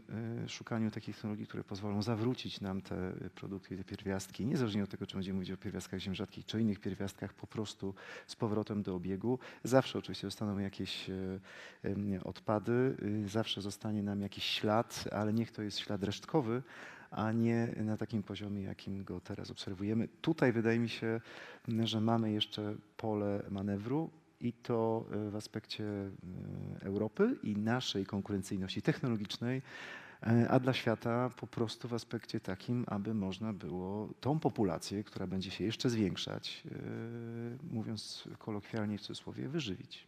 szukaniu takich technologii, które pozwolą zawrócić nam te produkty i te pierwiastki, niezależnie od tego, czy będziemy mówić o pierwiastkach ziem rzadkich, czy innych pierwiastkach, po prostu z powrotem do obiegu. Zawsze oczywiście zostaną jakieś odpady, zawsze zostanie nam jakiś ślad, ale niech to jest ślad resztkowy, a nie na takim poziomie, jakim go teraz obserwujemy. Tutaj wydaje mi się, że mamy jeszcze pole manewru, i to w aspekcie Europy i naszej konkurencyjności technologicznej, a dla świata po prostu w aspekcie takim, aby można było tą populację, która będzie się jeszcze zwiększać, mówiąc kolokwialnie w cudzysłowie, wyżywić.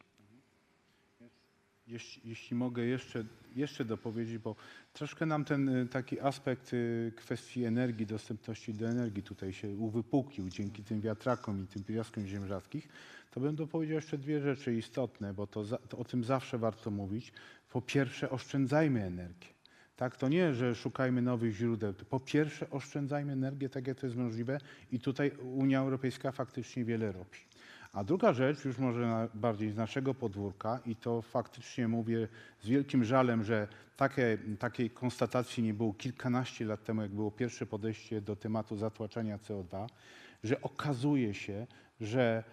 Jeśli mogę jeszcze dopowiedzieć, bo troszkę nam ten taki aspekt kwestii energii, dostępności do energii tutaj się uwypuklił dzięki tym wiatrakom i tym pierwiastkom ziem rzadkich, to bym dopowiedział jeszcze dwie rzeczy istotne, bo to o tym zawsze warto mówić. Po pierwsze, oszczędzajmy energię. Tak, to nie, że szukajmy nowych źródeł. Po pierwsze, oszczędzajmy energię tak, jak to jest możliwe i tutaj Unia Europejska faktycznie wiele robi. A druga rzecz, już może bardziej z naszego podwórka, i to faktycznie mówię z wielkim żalem, że takiej konstatacji nie było kilkanaście lat temu, jak było pierwsze podejście do tematu zatłaczania CO2, że okazuje się, że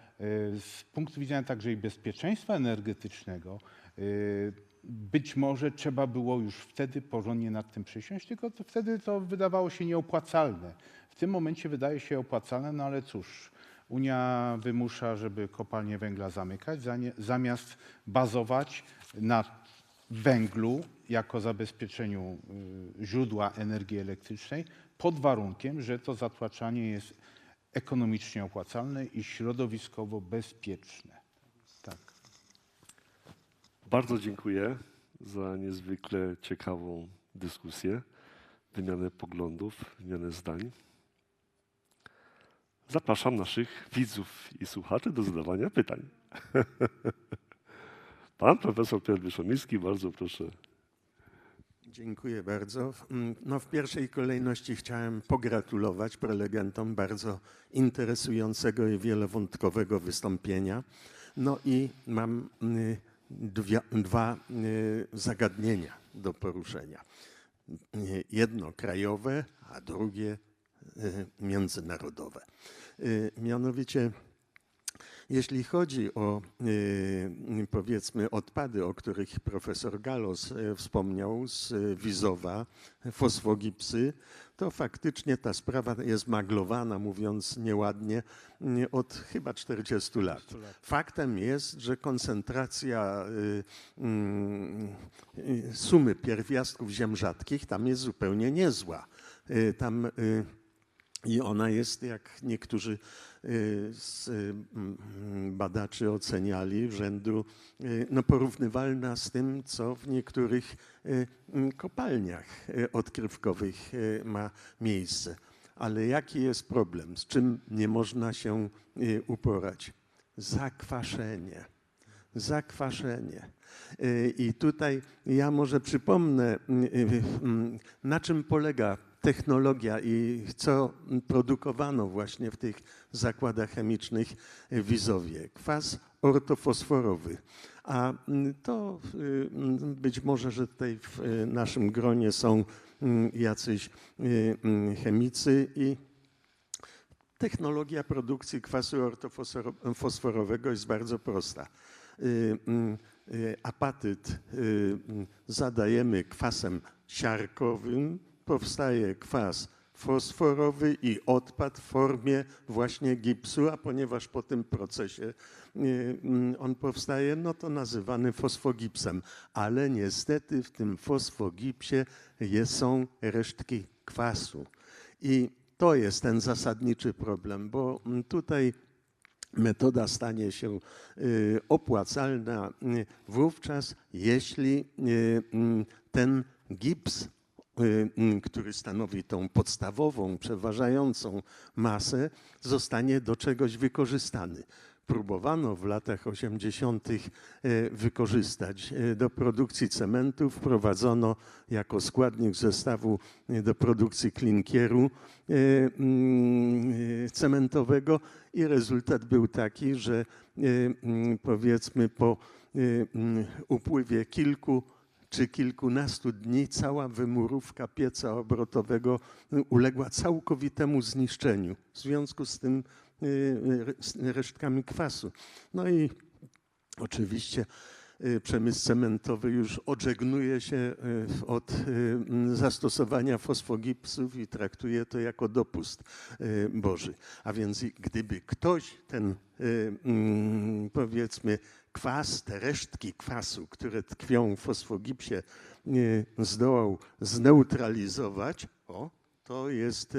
z punktu widzenia także i bezpieczeństwa energetycznego być może trzeba było już wtedy porządnie nad tym przysiąść, tylko wtedy to wydawało się nieopłacalne. W tym momencie wydaje się opłacalne, no ale cóż, Unia wymusza, żeby kopalnie węgla zamykać, zamiast bazować na węglu jako zabezpieczeniu źródła energii elektrycznej, pod warunkiem, że to zatłaczanie jest ekonomicznie opłacalne i środowiskowo bezpieczne. Tak. Bardzo dziękuję za niezwykle ciekawą dyskusję, wymianę poglądów, wymianę zdań. Zapraszam naszych widzów i słuchaczy do zadawania pytań. Pan profesor Piotr Wyszomiński, bardzo proszę. Dziękuję bardzo. No, w pierwszej kolejności chciałem pogratulować prelegentom bardzo interesującego i wielowątkowego wystąpienia. No i mam dwa zagadnienia do poruszenia. Jedno krajowe, a drugie międzynarodowe. Mianowicie, jeśli chodzi o powiedzmy odpady, o których profesor Gallos wspomniał z Wizowa, fosfogipsy, to faktycznie ta sprawa jest maglowana, mówiąc nieładnie, od chyba 40 lat. Faktem jest, że koncentracja sumy pierwiastków ziem rzadkich tam jest zupełnie niezła. I ona jest, jak niektórzy z badaczy oceniali, rzędu porównywalna z tym, co w niektórych kopalniach odkrywkowych ma miejsce. Ale jaki jest problem? Z czym nie można się uporać? Zakwaszenie. Zakwaszenie. I tutaj ja może przypomnę, na czym polega technologia i co produkowano właśnie w tych zakładach chemicznych w Wizowie. Kwas ortofosforowy. A to być może, że tutaj w naszym gronie są jacyś chemicy i technologia produkcji kwasu ortofosforowego jest bardzo prosta. Apatyt zadajemy kwasem siarkowym, powstaje kwas fosforowy i odpad w formie właśnie gipsu, a ponieważ po tym procesie on powstaje, no to nazywany fosfogipsem. Ale niestety w tym fosfogipsie są resztki kwasu. I to jest ten zasadniczy problem, bo tutaj metoda stanie się opłacalna wówczas, jeśli ten gips, który stanowi tą podstawową, przeważającą masę, zostanie do czegoś wykorzystany. Próbowano w latach 80. wykorzystać do produkcji cementu. Wprowadzono jako składnik zestawu do produkcji klinkieru cementowego i rezultat był taki, że powiedzmy po upływie kilku czy kilkunastu dni cała wymurówka pieca obrotowego uległa całkowitemu zniszczeniu w związku z tym resztkami kwasu. No i oczywiście przemysł cementowy już odżegnuje się od zastosowania fosfogipsów i traktuje to jako dopust Boży. A więc gdyby ktoś ten, powiedzmy, kwas, te resztki kwasu, które tkwią w fosfogipsie, zdołał zneutralizować, to jest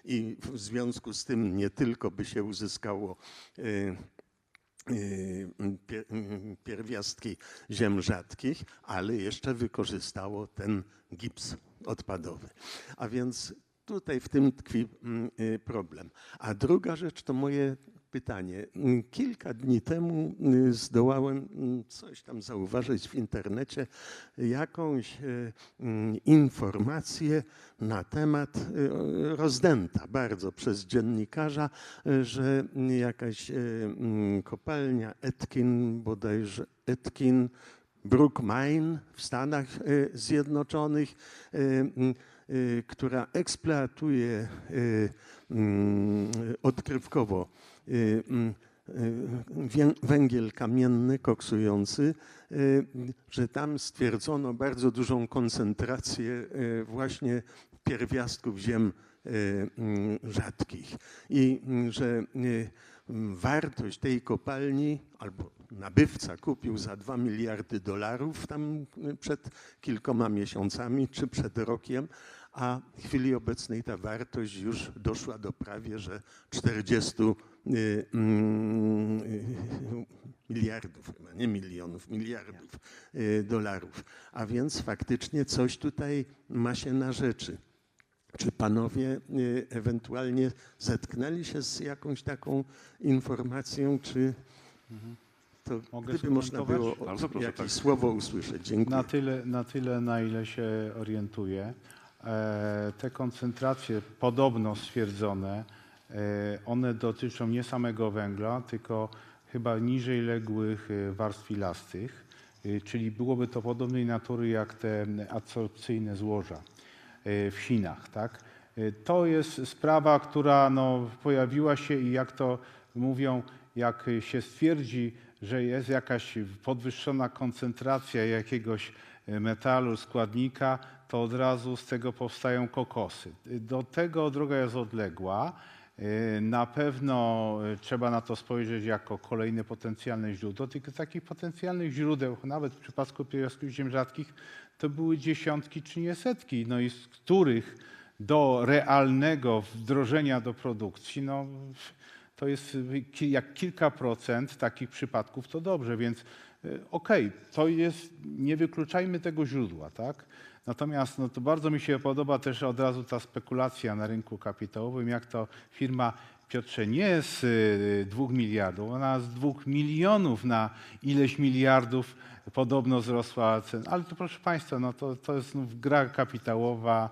i w związku z tym nie tylko by się uzyskało pierwiastki ziem rzadkich, ale jeszcze wykorzystało ten gips odpadowy. A więc tutaj w tym tkwi problem. A druga rzecz to moje pytanie. Kilka dni temu zdołałem coś tam zauważyć w internecie, jakąś informację na temat rozdęta bardzo przez dziennikarza, że jakaś kopalnia bodajże Etkin Brook Mine w Stanach Zjednoczonych, która eksploatuje odkrywkowo węgiel kamienny koksujący, że tam stwierdzono bardzo dużą koncentrację właśnie pierwiastków ziem rzadkich i że wartość tej kopalni, albo nabywca kupił za $2 miliardy tam przed kilkoma miesiącami czy przed rokiem, a w chwili obecnej ta wartość już doszła do prawie że 40 miliardów, chyba nie milionów, miliardów dolarów. A więc faktycznie coś tutaj ma się na rzeczy. Czy panowie ewentualnie zetknęli się z jakąś taką informacją, czy to gdyby można było jakieś słowo usłyszeć? Dziękuję. Na tyle, na ile się orientuję. Te koncentracje podobno stwierdzone, one dotyczą nie samego węgla, tylko chyba niżej ległych warstw filastych, czyli byłoby to podobnej natury jak te adsorpcyjne złoża w Chinach, tak? To jest sprawa, która no, pojawiła się i jak to mówią, jak się stwierdzi, że jest jakaś podwyższona koncentracja jakiegoś metalu, składnika, to od razu z tego powstają kokosy. Do tego droga jest odległa. Na pewno trzeba na to spojrzeć jako kolejne potencjalne źródło. Tylko takich potencjalnych źródeł, nawet w przypadku pierwiastków ziem rzadkich, to były dziesiątki czy nie setki, no i z których do realnego wdrożenia do produkcji, no, to jest jak kilka procent takich przypadków, to dobrze, więc okej, to jest, nie wykluczajmy tego źródła, tak? Natomiast no, to bardzo mi się podoba też od razu ta spekulacja na rynku kapitałowym, jak to firma, Piotrze, nie z 2 miliardów, ona z 2 milionów na ileś miliardów podobno wzrosła cena. Ale to proszę Państwa, no to jest znów gra kapitałowa,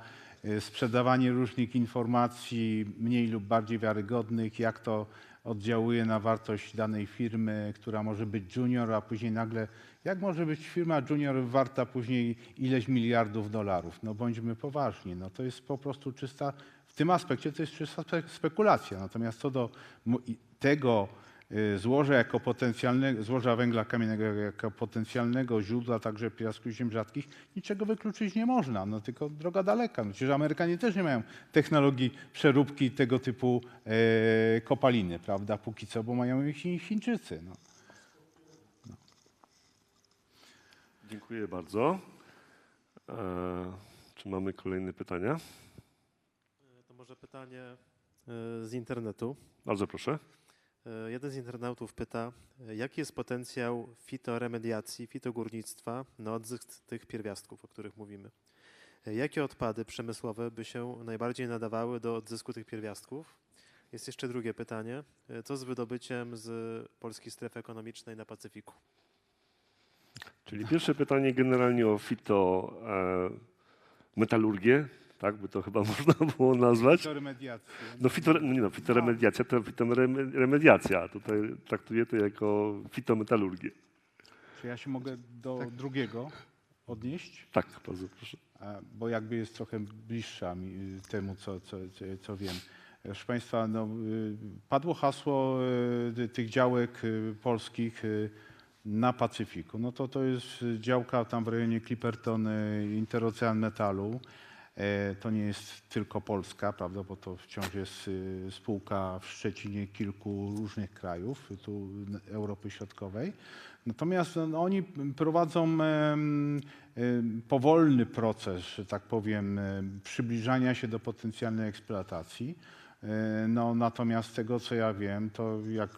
sprzedawanie różnych informacji mniej lub bardziej wiarygodnych, jak to oddziałuje na wartość danej firmy, która może być junior, a później nagle, jak może być firma junior warta później ileś miliardów dolarów? No bądźmy poważni, no to jest po prostu czysta, w tym aspekcie to jest czysta spekulacja. Natomiast co do tego złoża jako potencjalnego, złoża węgla kamiennego jako potencjalnego źródła także pierwiastków ziem rzadkich, niczego wykluczyć nie można, no tylko droga daleka. No, przecież Amerykanie też nie mają technologii przeróbki tego typu kopaliny, prawda, póki co, bo mają ich Chińczycy. No. Dziękuję bardzo. Czy mamy kolejne pytania? To może pytanie z internetu. Bardzo proszę. Jeden z internautów pyta, jaki jest potencjał fitoremediacji, fitogórnictwa na odzysk tych pierwiastków, o których mówimy? Jakie odpady przemysłowe by się najbardziej nadawały do odzysku tych pierwiastków? Jest jeszcze drugie pytanie. Co z wydobyciem z polskiej strefy ekonomicznej na Pacyfiku? Czyli pierwsze pytanie generalnie o fitometalurgię, tak by to chyba można było nazwać. Fitoremediację. No, fitoremediacja to fitoremediacja. Tutaj traktuję to jako fitometalurgię. Czy ja się mogę do drugiego odnieść? Tak, bardzo proszę. Bo jakby jest trochę bliższa temu, co wiem. Proszę Państwa, no, padło hasło tych działek polskich na Pacyfiku. No to jest działka tam w rejonie Clipperton, Interocean Metalu. To nie jest tylko Polska, prawda, bo to wciąż jest spółka w Szczecinie kilku różnych krajów, tu Europy Środkowej. Natomiast no, oni prowadzą powolny proces, że tak powiem, przybliżania się do potencjalnej eksploatacji. No, natomiast z tego, co ja wiem, to jak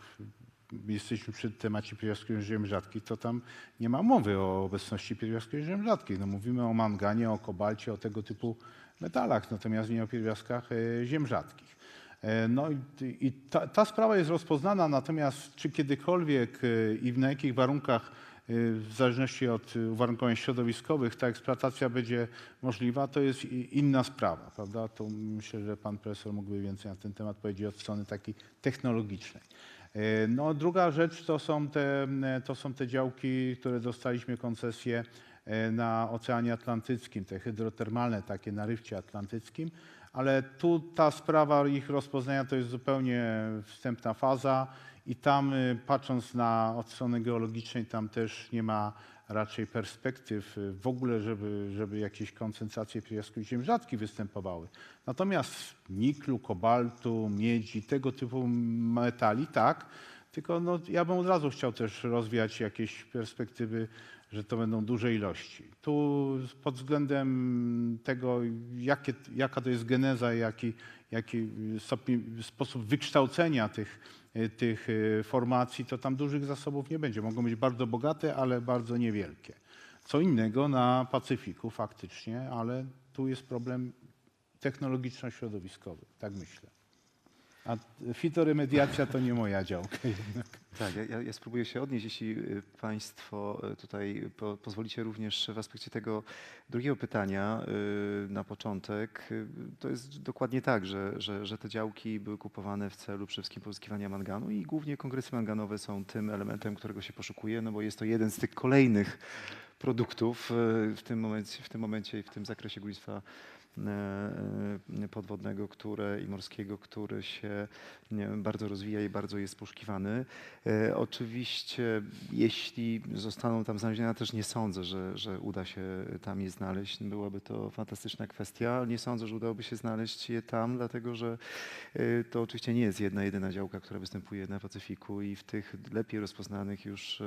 jesteśmy przy temacie pierwiastków ziem rzadkich, to tam nie ma mowy o obecności pierwiastków ziem rzadkich. No, mówimy o manganie, o kobalcie, o tego typu metalach, natomiast nie o pierwiastkach ziem rzadkich. No i ta sprawa jest rozpoznana, natomiast czy kiedykolwiek i na jakich warunkach, w zależności od uwarunkowań środowiskowych, ta eksploatacja będzie możliwa, to jest inna sprawa, prawda? To myślę, że pan profesor mógłby więcej na ten temat powiedzieć od strony takiej technologicznej. No, druga rzecz to są te działki, które dostaliśmy koncesję na Oceanie Atlantyckim, te hydrotermalne takie na Ryfcie Atlantyckim, ale tu ta sprawa ich rozpoznania to jest zupełnie wstępna faza i tam patrząc od strony geologicznej, tam też nie ma raczej perspektyw w ogóle, żeby jakieś koncentracje pierwiastków ziem rzadkich występowały. Natomiast niklu, kobaltu, miedzi, tego typu metali, tak, tylko no, ja bym od razu chciał też rozwijać jakieś perspektywy, że to będą duże ilości. Tu pod względem tego, jaka to jest geneza, jaki sposób wykształcenia tych formacji, to tam dużych zasobów nie będzie. Mogą być bardzo bogate, ale bardzo niewielkie. Co innego na Pacyfiku faktycznie, ale tu jest problem technologiczno-środowiskowy, tak myślę. A fitoremediacja to nie moja działka jednak. Tak, ja spróbuję się odnieść, jeśli Państwo tutaj pozwolicie również w aspekcie tego drugiego pytania na początek. To jest dokładnie tak, że te działki były kupowane w celu przede wszystkim pozyskiwania manganu i głównie kongresy manganowe są tym elementem, którego się poszukuje, no bo jest to jeden z tych kolejnych produktów w tym momencie i w tym zakresie górnictwa podwodnego i morskiego, który się bardzo rozwija i bardzo jest poszukiwany. Oczywiście, jeśli zostaną tam znalezione, ja też nie sądzę, że uda się tam je znaleźć. Byłaby to fantastyczna kwestia. Nie sądzę, że udałoby się znaleźć je tam, dlatego że to oczywiście nie jest jedyna działka, która występuje na Pacyfiku i w tych lepiej rozpoznanych już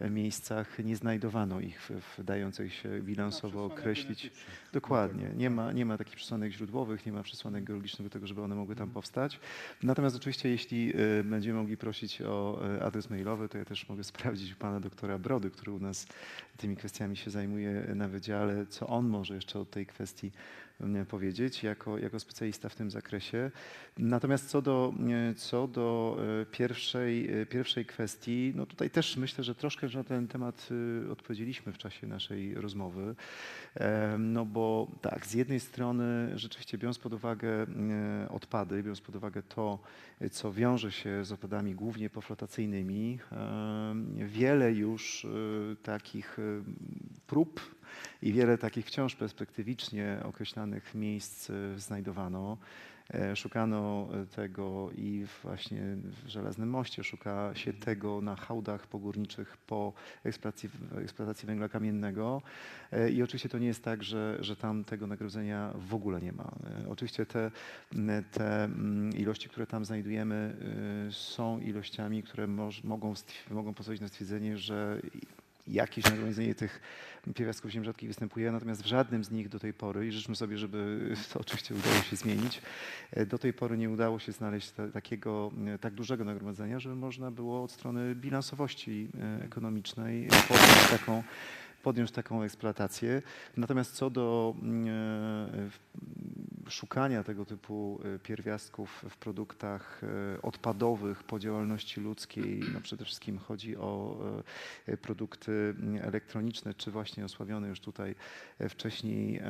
miejscach nie znajdowano ich, dających się bilansowo określić. Dokładnie. Nie ma takich przesłanek źródłowych, nie ma przesłanek geologicznych do tego, żeby one mogły tam powstać. Natomiast oczywiście, jeśli będziemy mogli prosić o adres mailowy, to ja też mogę sprawdzić u pana doktora Brody, który u nas tymi kwestiami się zajmuje na wydziale, co on może jeszcze o tej kwestii powiedzieć jako specjalista w tym zakresie. Natomiast co do pierwszej kwestii, no tutaj też myślę, że troszkę na ten temat odpowiedzieliśmy w czasie naszej rozmowy. No bo tak, z jednej strony rzeczywiście biorąc pod uwagę odpady, biorąc pod uwagę to, co wiąże się z odpadami głównie poflotacyjnymi, wiele już takich prób i wiele takich wciąż perspektywicznie określanych miejsc znajdowano. Szukano tego i właśnie w Żelaznym Moście, szuka się tego na hałdach pogórniczych po eksploatacji węgla kamiennego. I oczywiście to nie jest tak, że tam tego nagrodzenia w ogóle nie ma. Oczywiście te ilości, które tam znajdujemy, są ilościami, które mogą pozwolić na stwierdzenie, że jakieś nagromadzenie tych pierwiastków ziem rzadkich występuje, natomiast w żadnym z nich do tej pory, i życzmy sobie, żeby to oczywiście udało się zmienić, do tej pory nie udało się znaleźć tak dużego nagromadzenia, żeby można było od strony bilansowości ekonomicznej podjąć taką eksploatację. Natomiast co do szukania tego typu pierwiastków w produktach odpadowych po działalności ludzkiej, no przede wszystkim chodzi o produkty elektroniczne, czy właśnie osławione już tutaj wcześniej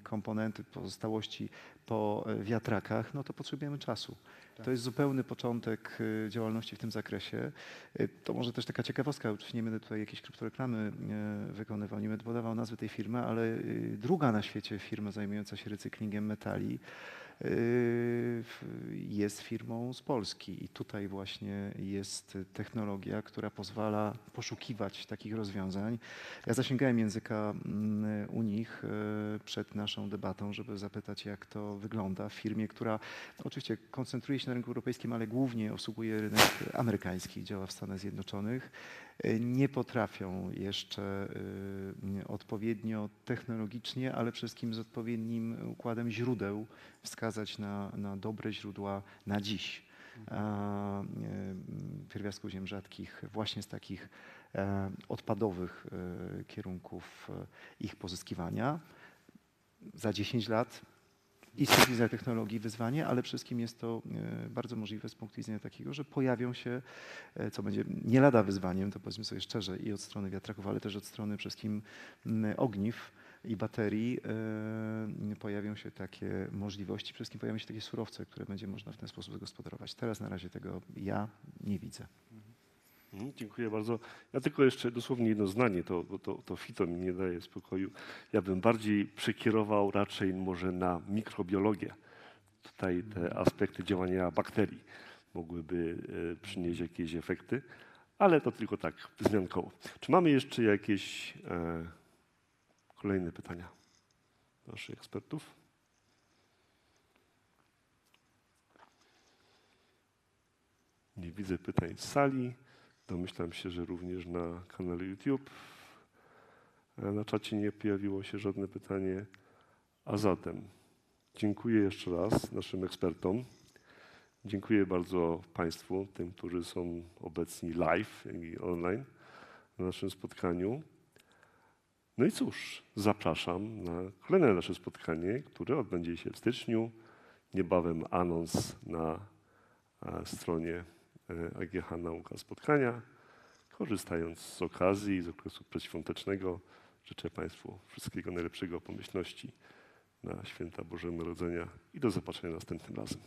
komponenty, pozostałości po wiatrakach, no to potrzebujemy czasu. To jest zupełny początek działalności w tym zakresie. To może też taka ciekawostka, oczywiście nie będę tutaj jakiejś kryptoreklamy wykonywał, nie będę podawał nazwy tej firmy, ale druga na świecie firma zajmująca się recyklingiem metali jest firmą z Polski i tutaj właśnie jest technologia, która pozwala poszukiwać takich rozwiązań. Ja zasięgałem języka u nich przed naszą debatą, żeby zapytać, jak to wygląda w firmie, która oczywiście koncentruje się na rynku europejskim, ale głównie obsługuje rynek amerykański, działa w Stanach Zjednoczonych. Nie potrafią jeszcze odpowiednio technologicznie, ale przede wszystkim z odpowiednim układem źródeł wskazać na dobre źródła na dziś pierwiastków ziem rzadkich, właśnie z takich odpadowych kierunków ich pozyskiwania. Za 10 lat i z punktu widzenia technologii wyzwanie, ale przede wszystkim jest to bardzo możliwe z punktu widzenia takiego, że pojawią się, co będzie nie lada wyzwaniem, to powiedzmy sobie szczerze, i od strony wiatraków, ale też od strony przede wszystkim ogniw i baterii pojawią się takie możliwości, przede wszystkim pojawią się takie surowce, które będzie można w ten sposób zagospodarować. Teraz na razie tego ja nie widzę. Dziękuję bardzo. Ja tylko jeszcze dosłownie jedno zdanie, to fito mi nie daje spokoju. Ja bym bardziej przekierował raczej może na mikrobiologię. Tutaj te aspekty działania bakterii mogłyby przynieść jakieś efekty, ale to tylko tak wzmiankowo. Czy mamy jeszcze jakieś kolejne pytania naszych ekspertów? Nie widzę pytań z sali. Domyślam się, że również na kanale YouTube. Na czacie nie pojawiło się żadne pytanie. A zatem dziękuję jeszcze raz naszym ekspertom. Dziękuję bardzo Państwu, tym, którzy są obecni live i online na naszym spotkaniu. No i cóż, zapraszam na kolejne nasze spotkanie, które odbędzie się w styczniu. Niebawem anons na stronie AGH Nauka Spotkania. Korzystając z okazji, z okresu przedświątecznego, życzę Państwu wszystkiego najlepszego, pomyślności na święta Bożego Narodzenia i do zobaczenia następnym razem.